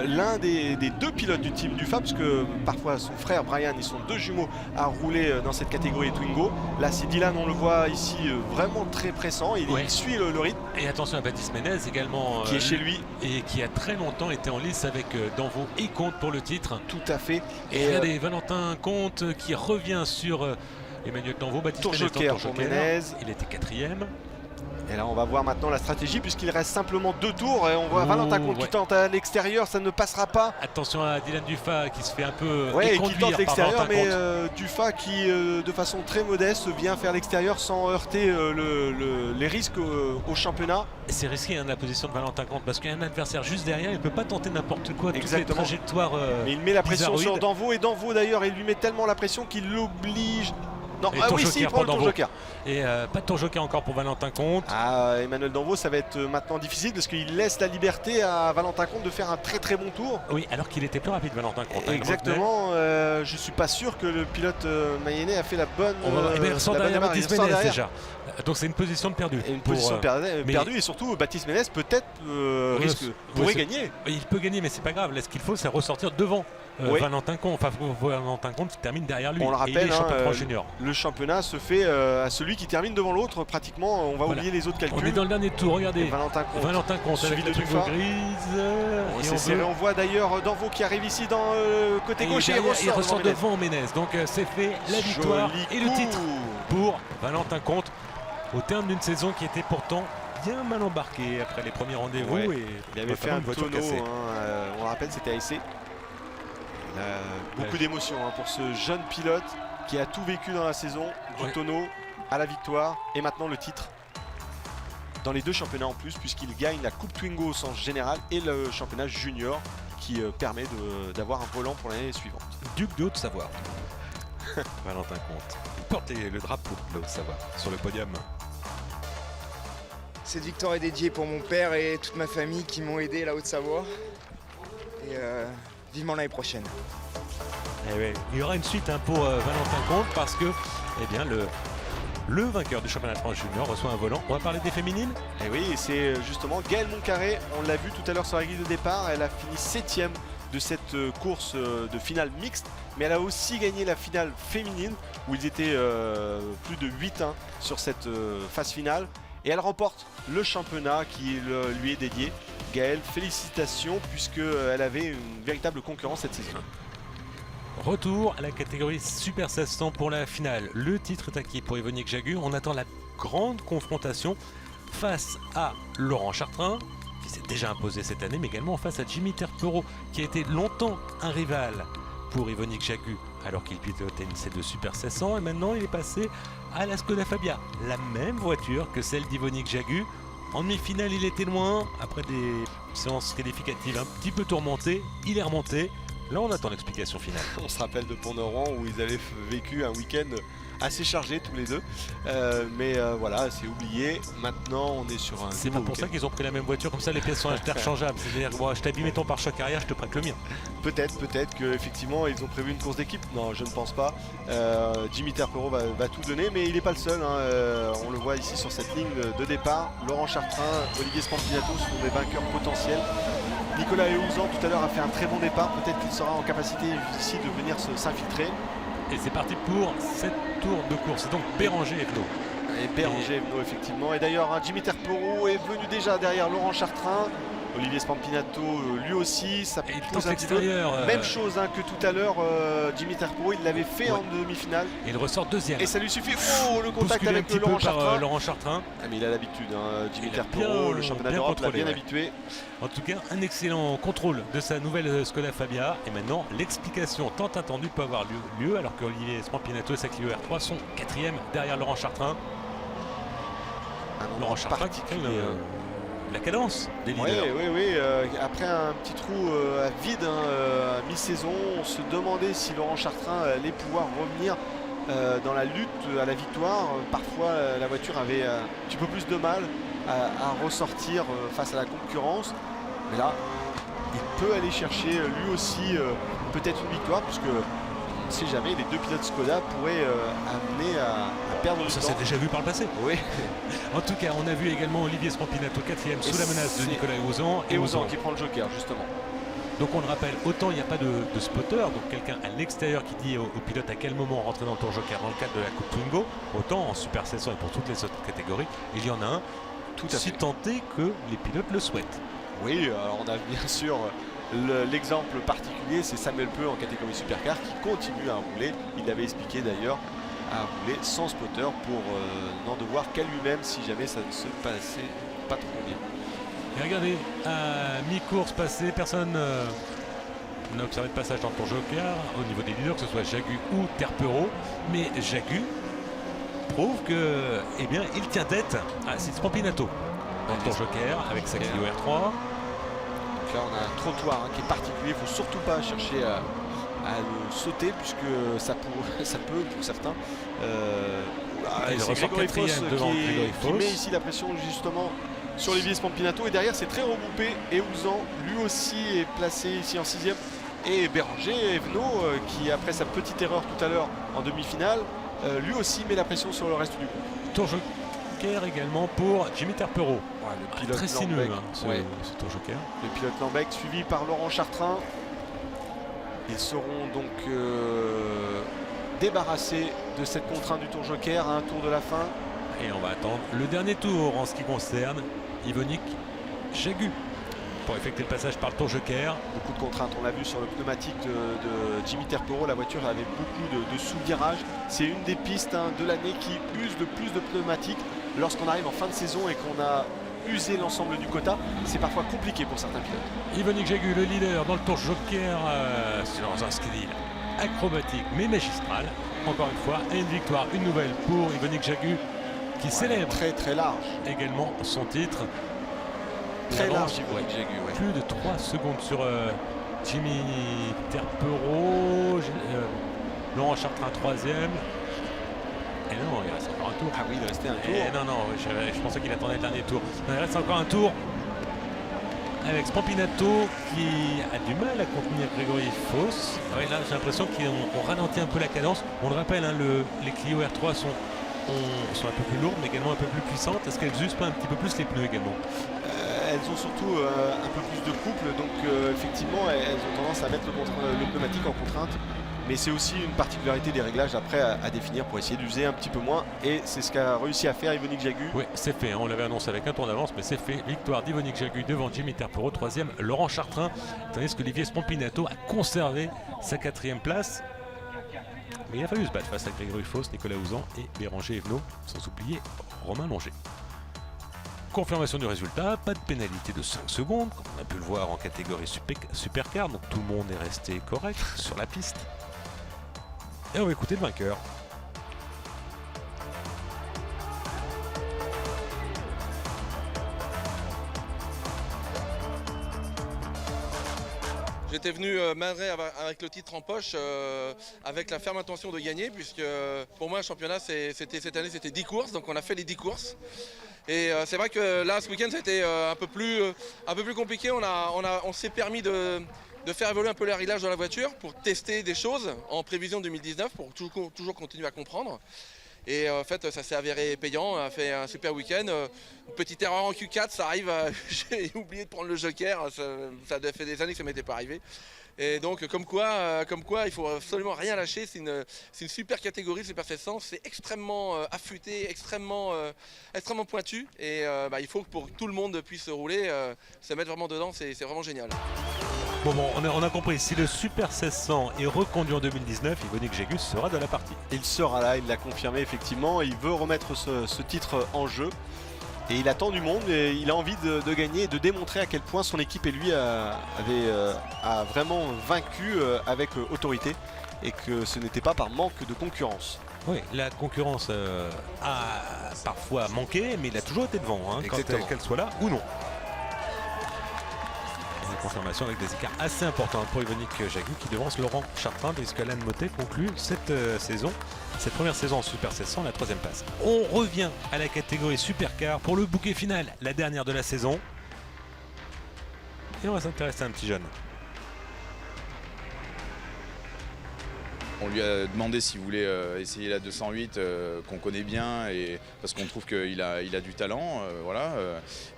l'un des 2 pilotes du team Duffa, parce que parfois son frère Brian, ils sont 2 jumeaux à rouler dans cette catégorie Twingo. Là c'est Dylan, on le voit ici vraiment très pressant, il suit le rythme. Et attention à Baptiste Ménez également, qui est chez lui et qui a très longtemps été en lice avec Danvaux et Comte pour le titre. Tout à fait. Et regardez Valentin Comte qui revient sur Emmanuel Danvaux. Baptiste Ménez, Joker pour Ménez. Il était 4e. Et là on va voir maintenant la stratégie puisqu'il reste simplement 2 tours et on voit Valentin Comte qui tente à l'extérieur, ça ne passera pas. Attention à Dylan Duffa qui se fait un peu et qui tente l'extérieur, mais Duffa qui de façon très modeste vient faire l'extérieur sans heurter les risques au championnat. C'est risqué la position de Valentin Comte parce qu'il y a un adversaire juste derrière, il ne peut pas tenter n'importe quoi. Exactement. Toutes les trajectoires mais il met la pression sur Danvaux et Danvaux d'ailleurs il lui met tellement la pression qu'il l'oblige. Non, il prend le tour joker. Et pas de tour joker encore pour Valentin Comte. Emmanuel Danvaux, ça va être maintenant difficile parce qu'il laisse la liberté à Valentin Comte de faire un très très bon tour. Oui, alors qu'il était plus rapide Valentin Comte. Exactement, je suis pas sûr que le pilote mayennais a fait la bonne. Il ressort derrière Baptiste Ménez déjà. Donc c'est une position de perdu. Une position perdue et surtout Baptiste Ménez peut-être pourrait gagner. Il peut gagner mais c'est pas grave. Là ce qu'il faut c'est ressortir devant Valentin Comte. Enfin Valentin Comte qui termine derrière lui. On le rappelle, champion de France junior. Le championnat se fait à celui qui termine devant l'autre. Pratiquement, on va oublier les autres calculs. On est dans le dernier tour, regardez. Et Valentin Comte suivi de Twingo grise. C'est serré, on voit d'ailleurs Danvaux qui arrive ici dans côté gauche et il ressort devant Ménez. Donc c'est fait, la victoire et le titre pour Valentin Comte au terme d'une saison qui était pourtant bien mal embarquée après les premiers rendez-vous. Ouais. Il avait fait un tonneau, on le rappelle, c'était à essai. Beaucoup d'émotions pour ce jeune pilote qui a tout vécu dans la saison, du tonneau à la victoire et maintenant le titre dans les deux championnats en plus, puisqu'il gagne la Coupe Twingo au sens général et le championnat junior qui permet d'avoir un volant pour l'année suivante. Duc de Haute-Savoie. Valentin Comte. Il porte le drapeau de Haute-Savoie sur le podium. Cette victoire est dédiée pour mon père et toute ma famille qui m'ont aidé la Haute-Savoie. Et vivement l'année prochaine. Eh oui, il y aura une suite pour Valentin Comte parce que le vainqueur du championnat de France junior reçoit un volant. On va parler des féminines. Et oui, c'est justement Gaëlle Moncarré. On l'a vu tout à l'heure sur la grille de départ. Elle a fini 7e de cette course de finale mixte. Mais elle a aussi gagné la finale féminine où ils étaient plus de 8-1 sur cette phase finale. Et elle remporte le championnat qui lui est dédié. Gaëlle, félicitations puisqu'elle avait une véritable concurrence cette saison. Retour à la catégorie Super 1600 pour la finale. Le titre est acquis pour Yvonnick Jagu. On attend la grande confrontation face à Laurent Chartrain, qui s'est déjà imposé cette année, mais également face à Jimmy Terpero, qui a été longtemps un rival pour Yvonnick Jagu, alors qu'il pilotait une C2 Super 1600. Et maintenant, il est passé à la Skoda Fabia, la même voiture que celle d'Yvonnick Jagu. En demi-finale, il était loin. Après des séances qualificatives un petit peu tourmentées, il est remonté. Là, on attend l'explication finale. On se rappelle de Pont-Neuron où ils avaient vécu un week-end assez chargé tous les deux. Mais voilà, c'est oublié. Maintenant, on est sur un. C'est pas pour ça qu'ils ont pris la même voiture, comme ça les pièces sont interchangeables. C'est-à-dire, moi, je t'abîme ton pare-choc arrière, je te prête le mien. Peut-être qu'effectivement, ils ont prévu une course d'équipe. Non, je ne pense pas. Jimmy Terpero va tout donner, mais il n'est pas le seul. On le voit ici sur cette ligne de départ. Laurent Chartrain, Olivier Spampinato sont des vainqueurs potentiels. Nicolas Eouzan tout à l'heure a fait un très bon départ. Peut-être qu'il sera en capacité ici de venir s'infiltrer. Et c'est parti pour 7 tours de course. Donc Béranger et Vno. Et Béranger et Vno, effectivement. Et d'ailleurs, Jimmy Terpero est venu déjà derrière Laurent Chartrain. Olivier Spampinato, lui aussi, ça pose un petit peu. Même chose que tout à l'heure, Jimmy Terpero, il l'avait fait en demi-finale. Et il ressort deuxième. Et ça lui suffit. Oh, le contact avec Laurent Chartrain. Laurent Chartrain. Ah, mais il a l'habitude, Jimmy Terpero, le championnat d'Europe l'a bien habitué. En tout cas, un excellent contrôle de sa nouvelle Skoda Fabia. Et maintenant, l'explication tant attendue peut avoir lieu alors qu'Olivier Spampinato et sa Clio R3 sont 4e derrière Laurent Chartrain. Laurent Chartrain qui crée la cadence des leaders. Oui. Après un petit trou à vide à mi-saison, on se demandait si Laurent Chartrain allait pouvoir revenir dans la lutte à la victoire. Parfois, la voiture avait un petit peu plus de mal à ressortir face à la concurrence. Mais là, il peut aller chercher lui aussi peut-être une victoire, puisque on ne sait jamais, les deux pilotes Skoda pourraient amener à perdre du temps. Ça s'est déjà vu par le passé. Oui. En tout cas, on a vu également Olivier Spampinato 4e sous la menace de Nicolas Eouzan. Et Eouzan qui prend le joker, justement. Donc on le rappelle, autant il n'y a pas de spotter, donc quelqu'un à l'extérieur qui dit au pilote à quel moment rentrer dans le tour joker dans le cadre de la Coupe Twingo, autant en Super 1600 et pour toutes les autres catégories, il y en a un, si tenté que les pilotes le souhaitent. Oui, alors on a bien sûr l'exemple particulier, c'est Samuel Peu en catégorie Supercar qui continue à rouler. Il l'avait expliqué d'ailleurs, à rouler sans spotter pour n'en devoir qu'à lui-même si jamais ça ne se passait pas trop bien. Et regardez, à mi-course passée, personne n'a observé de passage dans le tour joker au niveau des leaders, que ce soit Jagu ou Terpero. Mais Jagu prouve que, eh bien, il tient tête à Spampinato dans le tour joker avec sa Clio R3. Donc là, on a un trottoir qui est particulier. Il ne faut surtout pas chercher à le sauter puisque ça peut pour certains. C'est Grégory Foss qui met ici la pression justement sur Olivier Spampinato, et derrière c'est très regroupé. Eouzan lui aussi est placé ici en 6e, et Béranger et Vno qui après sa petite erreur tout à l'heure en demi-finale lui aussi met la pression sur le reste du groupe. Tour joker également pour Jimmy Terpero. Le pilote très sinueux ce tour joker. Le pilote Lambec suivi par Laurent Chartrain. Ils seront donc débarrassé de cette contrainte du tour joker à un tour de la fin. Et on va attendre le dernier tour en ce qui concerne Yvonique Jagu pour effectuer le passage par le tour joker. Beaucoup de contraintes, on l'a vu sur le pneumatique de Jimmy Terpero, la voiture avait beaucoup de sous-virages. C'est une des pistes de l'année qui use le plus de pneumatiques. Lorsqu'on arrive en fin de saison et qu'on a usé l'ensemble du quota, c'est parfois compliqué pour certains pilotes. Yvonique Jagu, le leader dans le tour joker, sur un style acrobatique mais magistral. Encore une fois, une victoire, une nouvelle pour Yvonique Jagu qui célèbre très large également son titre. Très large, Yvonique Jagu. Plus de 3 secondes sur Jimmy Terpero, Laurent Chartrain 3e. Et non, il reste encore un tour. Ah oui, il restait un tour. Et non, je pensais qu'il attendait le dernier tour. Non, il reste encore un tour avec Spampinato qui a du mal à contenir Grégory Foss. Ouais, là, j'ai l'impression qu'on ralentit un peu la cadence. On le rappelle, les Clio R3 sont un peu plus lourdes, mais également un peu plus puissantes. Est-ce qu'elles usent pas un petit peu plus les pneus également? Elles ont surtout un peu plus de couple, donc effectivement, elles ont tendance à mettre le pneumatique en contrainte. Mais c'est aussi une particularité des réglages après à définir pour essayer d'user un petit peu moins. Et c'est ce qu'a réussi à faire Yvonique Jagu. Oui, c'est fait. On l'avait annoncé avec un tour d'avance, mais c'est fait. Victoire d'Yvonique Jagu devant Jimmy Terpero, 3e Laurent Chartrain. Tandis que Olivier Spampinato a conservé sa 4e place. Mais il a fallu se battre face à Grégory Foss, Nicolas Ouzan et Béranger Evenot, sans oublier Romain Longer. Confirmation du résultat, pas de pénalité de 5 secondes, comme on a pu le voir en catégorie supercar, donc tout le monde est resté correct sur la piste. Et on va écouter le vainqueur. J'étais venu malgré avec le titre en poche, avec la ferme intention de gagner, puisque pour moi le championnat cette année c'était 10 courses, donc on a fait les 10 courses. Et c'est vrai que là ce week-end c'était un peu plus compliqué, on s'est permis de faire évoluer un peu les réglages de la voiture pour tester des choses en prévision 2019 pour toujours continuer à comprendre. Et en fait ça s'est avéré payant, on a fait un super week-end. Une petite erreur en Q4, ça arrive, j'ai oublié de prendre le joker, ça fait des années que ça ne m'était pas arrivé. Et donc comme quoi il faut absolument rien lâcher, c'est une super catégorie, Super 700, c'est extrêmement affûté, extrêmement pointu. Et il faut que pour que tout le monde puisse rouler, se mettre vraiment dedans, c'est vraiment génial. Bon, on a compris, si le Super 1600 est reconduit en 2019, Yvonique Jagu sera de la partie. Il sera là, il l'a confirmé effectivement, il veut remettre ce titre en jeu. Et il attend du monde et il a envie de gagner et de démontrer à quel point son équipe et lui a vraiment vaincu avec autorité et que ce n'était pas par manque de concurrence. Oui, la concurrence a parfois manqué, mais il a toujours été devant, qu'elle soit là ou non. Une confirmation avec des écarts assez importants pour Yvonique Jagu qui devance Laurent Chartrain, puisque Alain Motet conclut cette première saison en Super 700, la 3e place. On revient à la catégorie Supercar pour le bouquet final, la dernière de la saison. Et on va s'intéresser à un petit jeune. On lui a demandé s'il voulait essayer la 208 qu'on connaît bien et parce qu'on trouve qu'il a du talent.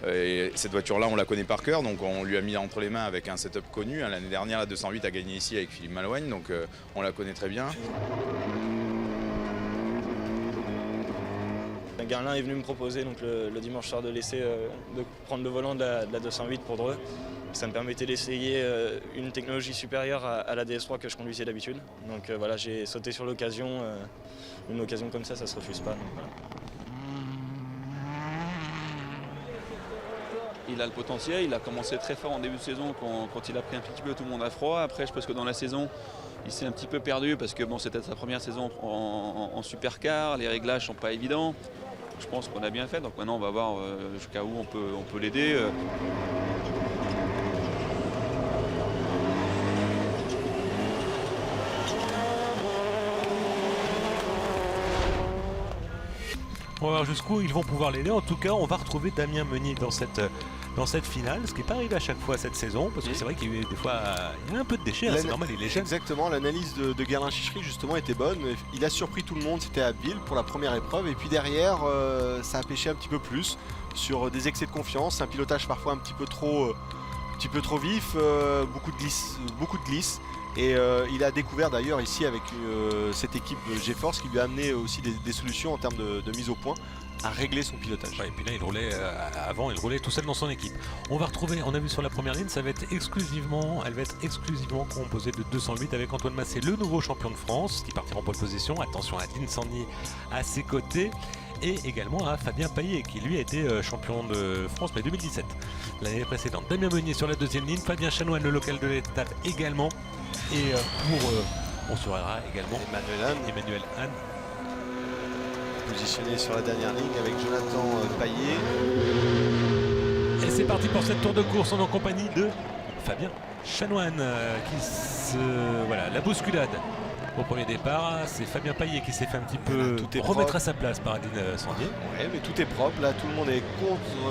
Et cette voiture-là, on la connaît par cœur, donc on lui a mis entre les mains avec un setup connu. L'année dernière, la 208 a gagné ici avec Philippe Malouagne, donc on la connaît très bien. Garlin est venu me proposer donc le dimanche soir de prendre le volant de la 208 pour Dreux. Ça me permettait d'essayer une technologie supérieure à la DS3 que je conduisais d'habitude. Donc voilà, j'ai sauté sur l'occasion. Une occasion comme ça se refuse pas. Donc, voilà. Il a le potentiel, il a commencé très fort en début de saison quand il a pris un petit peu tout le monde à froid. Après, je pense que dans la saison, il s'est un petit peu perdu parce que bon, c'était sa première saison en supercar, les réglages ne sont pas évidents. Je pense qu'on a bien fait, donc maintenant on va voir jusqu'à où on peut l'aider. On va voir jusqu'où ils vont pouvoir l'aider. En tout cas, on va retrouver Damien Meunier dans cette finale, ce qui n'est pas arrivé à chaque fois cette saison, parce que c'est vrai qu'il y a eu des fois il y a un peu de déchets, c'est normal, il est jeune. Exactement, l'analyse de Guerlain Chichery justement était bonne. Il a surpris tout le monde, c'était à Abbeville pour la première épreuve, et puis derrière ça a pêché un petit peu plus sur des excès de confiance, un pilotage parfois un petit peu trop vif, beaucoup de glisse. Et il a découvert d'ailleurs ici avec cette équipe GeForce qui lui a amené aussi des solutions en termes de mise au point à régler son pilotage. Ouais, et puis là il roulait avant, il roulait tout seul dans son équipe. On va retrouver, on a vu sur la première ligne, elle va être exclusivement composée de 208 avec Antoine Massé, le nouveau champion de France, qui partira en pole position. Attention à Adeline Sandnier à ses côtés. Et également à Fabien Paillet qui lui a été champion de France mais 2017 l'année précédente. Damien Meunier sur la deuxième ligne, Fabien Chanoine le local de l'étape également. Et on surveillera également Emmanuel Hahn. Positionné sur la dernière ligne avec Jonathan Paillet. Et c'est parti pour cette tour de course, on est en compagnie de Fabien Chanoine voilà, la bousculade. Au premier départ, c'est Fabien Paillet qui s'est fait un petit peu remettre à sa place par Adeline Sandnier. Ouais, mais tout est propre. Là, tout le monde est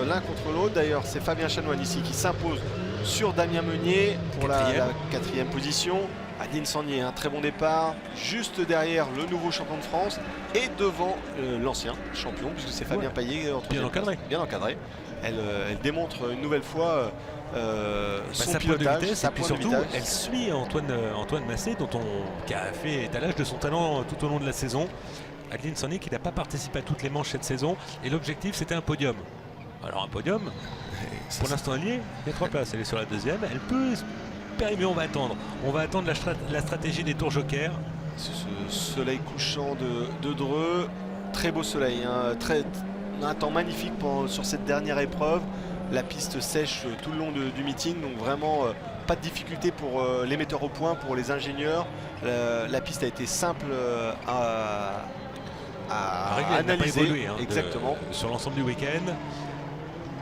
l'un contre l'autre. D'ailleurs, c'est Fabien Chanoine ici qui s'impose sur Damien Meunier pour la 4e position. Adeline Sandnier, un très bon départ. Juste derrière le nouveau champion de France et devant l'ancien champion, puisque c'est Fabien Paillet. Bien encadré. Bien encadré. Elle démontre une nouvelle fois son pilotage, de vitesse, et puis surtout elle suit Antoine Massé qui a fait étalage de son talent tout au long de la saison. Adeline Sandnier qui n'a pas participé à toutes les manches cette saison et l'objectif c'était un podium. Alors un podium, pour l'instant elle y est, il y a 3 places, elle est sur la deuxième, elle peut espérer, mais on va attendre la stratégie des tours jokers. Ce soleil couchant de Dreux, très beau soleil, hein, un temps magnifique sur cette dernière épreuve. La piste sèche tout le long du meeting, donc vraiment pas de difficulté pour les metteurs au point, pour les ingénieurs. La piste a été simple à régler, analyser. Elle n'a pas évolué, exactement. Sur l'ensemble du week-end.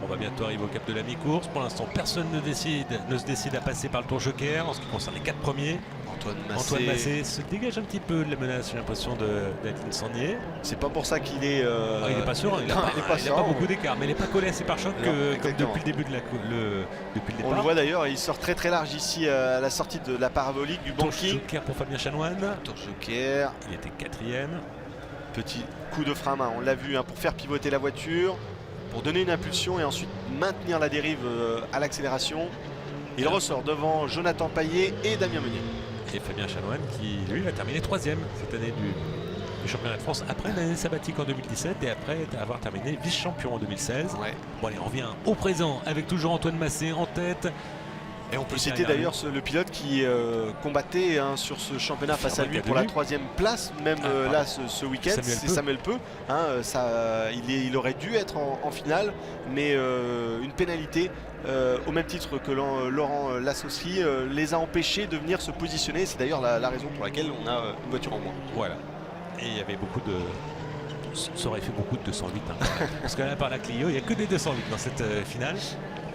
On va bientôt arriver au cap de la mi-course. Pour l'instant, personne ne se décide à passer par le tour joker en ce qui concerne les 4 premiers. Antoine Massé se dégage un petit peu de la menace, j'ai l'impression, d'Adeline Sandnier. C'est pas pour ça qu'il est. Il n'est pas sûr, il n'a pas beaucoup d'écart, mais il n'est pas collé à ses pare-chocs comme depuis le début depuis le départ. On le voit d'ailleurs, il sort très large ici à la sortie de la parabolique du banking. Tour joker pour Fabien Chanoine. Tour joker. Il était 4e. Petit coup de frein à main, on l'a vu, hein, pour faire pivoter la voiture, pour donner une impulsion et ensuite maintenir la dérive à l'accélération. Il ressort devant Jonathan Paillet et Damien Meunier. Et Fabien Chanoine qui lui va terminer 3e cette année du championnat de France après une année sabbatique en 2017 et après avoir terminé vice-champion en 2016. Ouais. Bon allez, on revient au présent avec toujours Antoine Massé en tête. Et on peut citer d'ailleurs le pilote qui combattait sur ce championnat face à lui pour la 3e place, même là ce week-end, c'est Samuel Peu. Il aurait dû être en finale, mais une pénalité au même titre que Laurent Lassosserie les a empêchés de venir se positionner. C'est d'ailleurs la raison pour laquelle on a une voiture en moins. Voilà. Et il y avait ça aurait fait beaucoup de 208. Hein, parce que là, par la Clio, il n'y a que des 208 dans cette finale.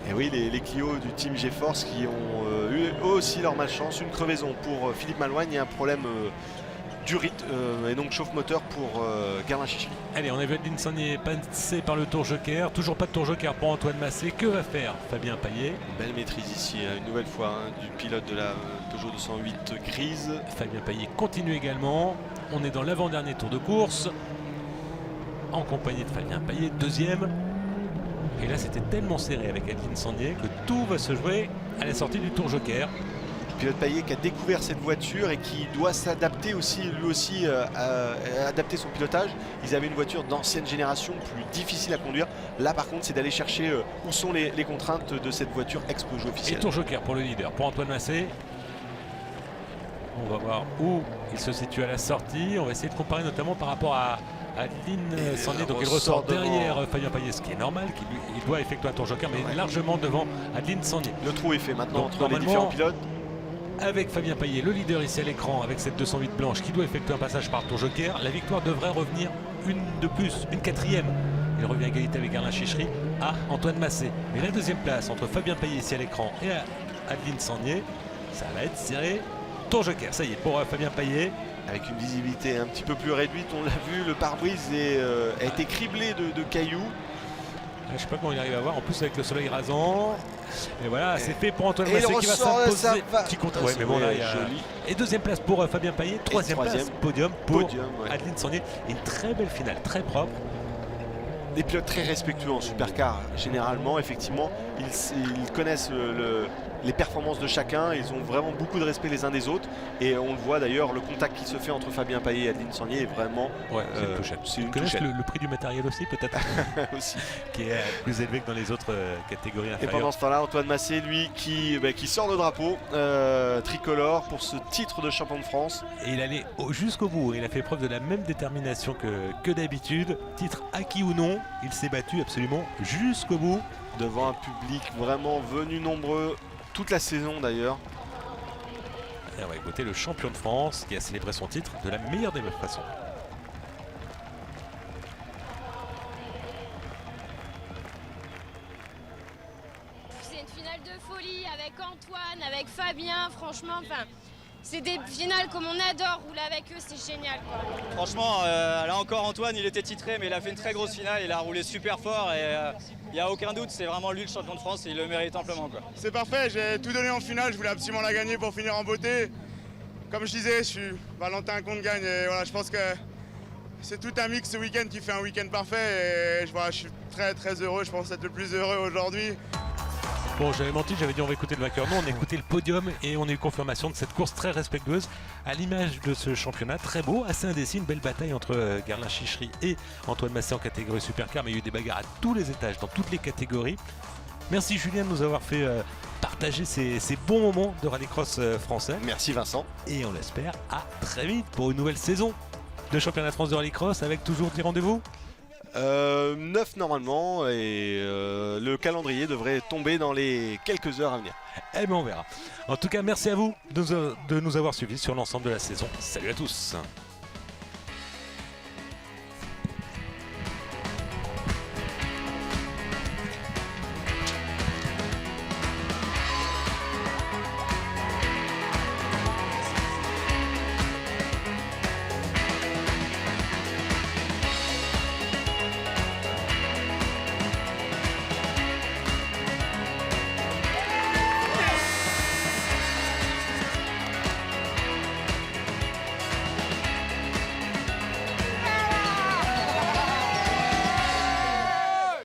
Et oui, les Clio du team GeForce qui ont eu eux aussi leur malchance. Une crevaison pour Philippe Malouagne et un problème d'urite et donc chauffe-moteur pour Gerlin Chichry. Allez, on a vu Adeline Sandnier passer par le tour joker. Toujours pas de tour joker pour Antoine Massé. Que va faire Fabien Paillet? Belle maîtrise ici, une nouvelle fois, du pilote de la Peugeot 208 grise. Fabien Paillet continue également. On est dans l'avant-dernier tour de course. En compagnie de Fabien Paillet, 2e. Et là, c'était tellement serré avec Adeline Sandnier que tout va se jouer à la sortie du tour joker. Pilote Paillet qui a découvert cette voiture et qui doit s'adapter aussi, lui aussi, adapter son pilotage. Ils avaient une voiture d'ancienne génération, plus difficile à conduire. Là, par contre, c'est d'aller chercher où sont les contraintes de cette voiture ex-Peugeot officielle. Et tour joker pour le leader, pour Antoine Massé. On va voir où il se situe à la sortie. On va essayer de comparer notamment par rapport à Adeline Sandnier. Donc il ressort derrière Fabien Paillet, ce qui est normal. Il doit effectuer un tour joker, mais largement devant Adeline Sandnier. Le trou est fait maintenant entre les différents pilotes. Avec Fabien Paillet, le leader ici à l'écran, avec cette 208 blanche qui doit effectuer un passage par tour joker, la victoire devrait revenir une de plus, une 4e. Il revient à égalité avec Gerlin Chichry à Antoine Massé. Mais la 2e place entre Fabien Paillet ici à l'écran et Adeline Sandnier, ça va être serré. Tour joker, ça y est, pour Fabien Paillet. Avec une visibilité un petit peu plus réduite, on l'a vu, le pare-brise a été criblé de cailloux. Je ne sais pas comment il arrive à voir, en plus avec le soleil rasant. Et voilà, c'est fait pour Antoine Massé qui va s'imposer. Petit contre. Ouais, mais bon, là, il y a... Et 2e place pour Fabien Paillet, 3e place, podium pour Adeline Sandnier. Et une très belle finale, très propre. Des pilotes très respectueux en supercar, généralement, effectivement, ils connaissent les performances de chacun. Ils ont vraiment beaucoup de respect les uns des autres. Et on le voit d'ailleurs, le contact qui se fait entre Fabien Payet et Adeline Sornier est vraiment c'est une touchette. C'est une Connaissent touchette. le prix du matériel aussi peut-être aussi. Qui est plus élevé que dans les autres catégories Et inférieures. pendant ce temps-là, Antoine Massé, lui, qui sort le drapeau tricolore pour ce titre de champion de France. Et il allait jusqu'au bout. Il a fait preuve de la même détermination que d'habitude. Titre acquis ou non, il s'est battu absolument jusqu'au bout. Devant un public vraiment venu nombreux toute la saison d'ailleurs. Et on va écouter le champion de France qui a célébré son titre de la meilleure des façons. C'est une finale de folie avec Antoine, avec Fabien, franchement, c'est des finales comme on adore, rouler avec eux c'est génial quoi. Franchement, là encore Antoine il était titré mais il a fait une très grosse finale, il a roulé super fort et il n'y a aucun doute, c'est vraiment lui le champion de France et il le mérite amplement quoi. C'est parfait, j'ai tout donné en finale, je voulais absolument la gagner pour finir en beauté. Comme je disais, je suis Valentin Comte gagne et voilà, je pense que c'est tout un mix ce week-end qui fait un week-end parfait et je suis très très heureux, je pense être le plus heureux aujourd'hui. Bon, j'avais menti, j'avais dit on va écouter le vainqueur. Non, on a écouté le podium et on a eu confirmation de cette course très respectueuse à l'image de ce championnat. Très beau, assez indécis, une belle bataille entre Garlin Chichery et Antoine Massé en catégorie supercar, mais il y a eu des bagarres à tous les étages, dans toutes les catégories. Merci Julien de nous avoir fait partager ces bons moments de rallycross français. Merci Vincent. Et on l'espère à très vite pour une nouvelle saison de championnat de France de rallycross avec toujours 10 rendez-vous. 9 normalement et le calendrier devrait tomber dans les quelques heures à venir. Eh bien on verra. En tout cas merci à vous de nous avoir suivis sur l'ensemble de la saison. Salut à tous.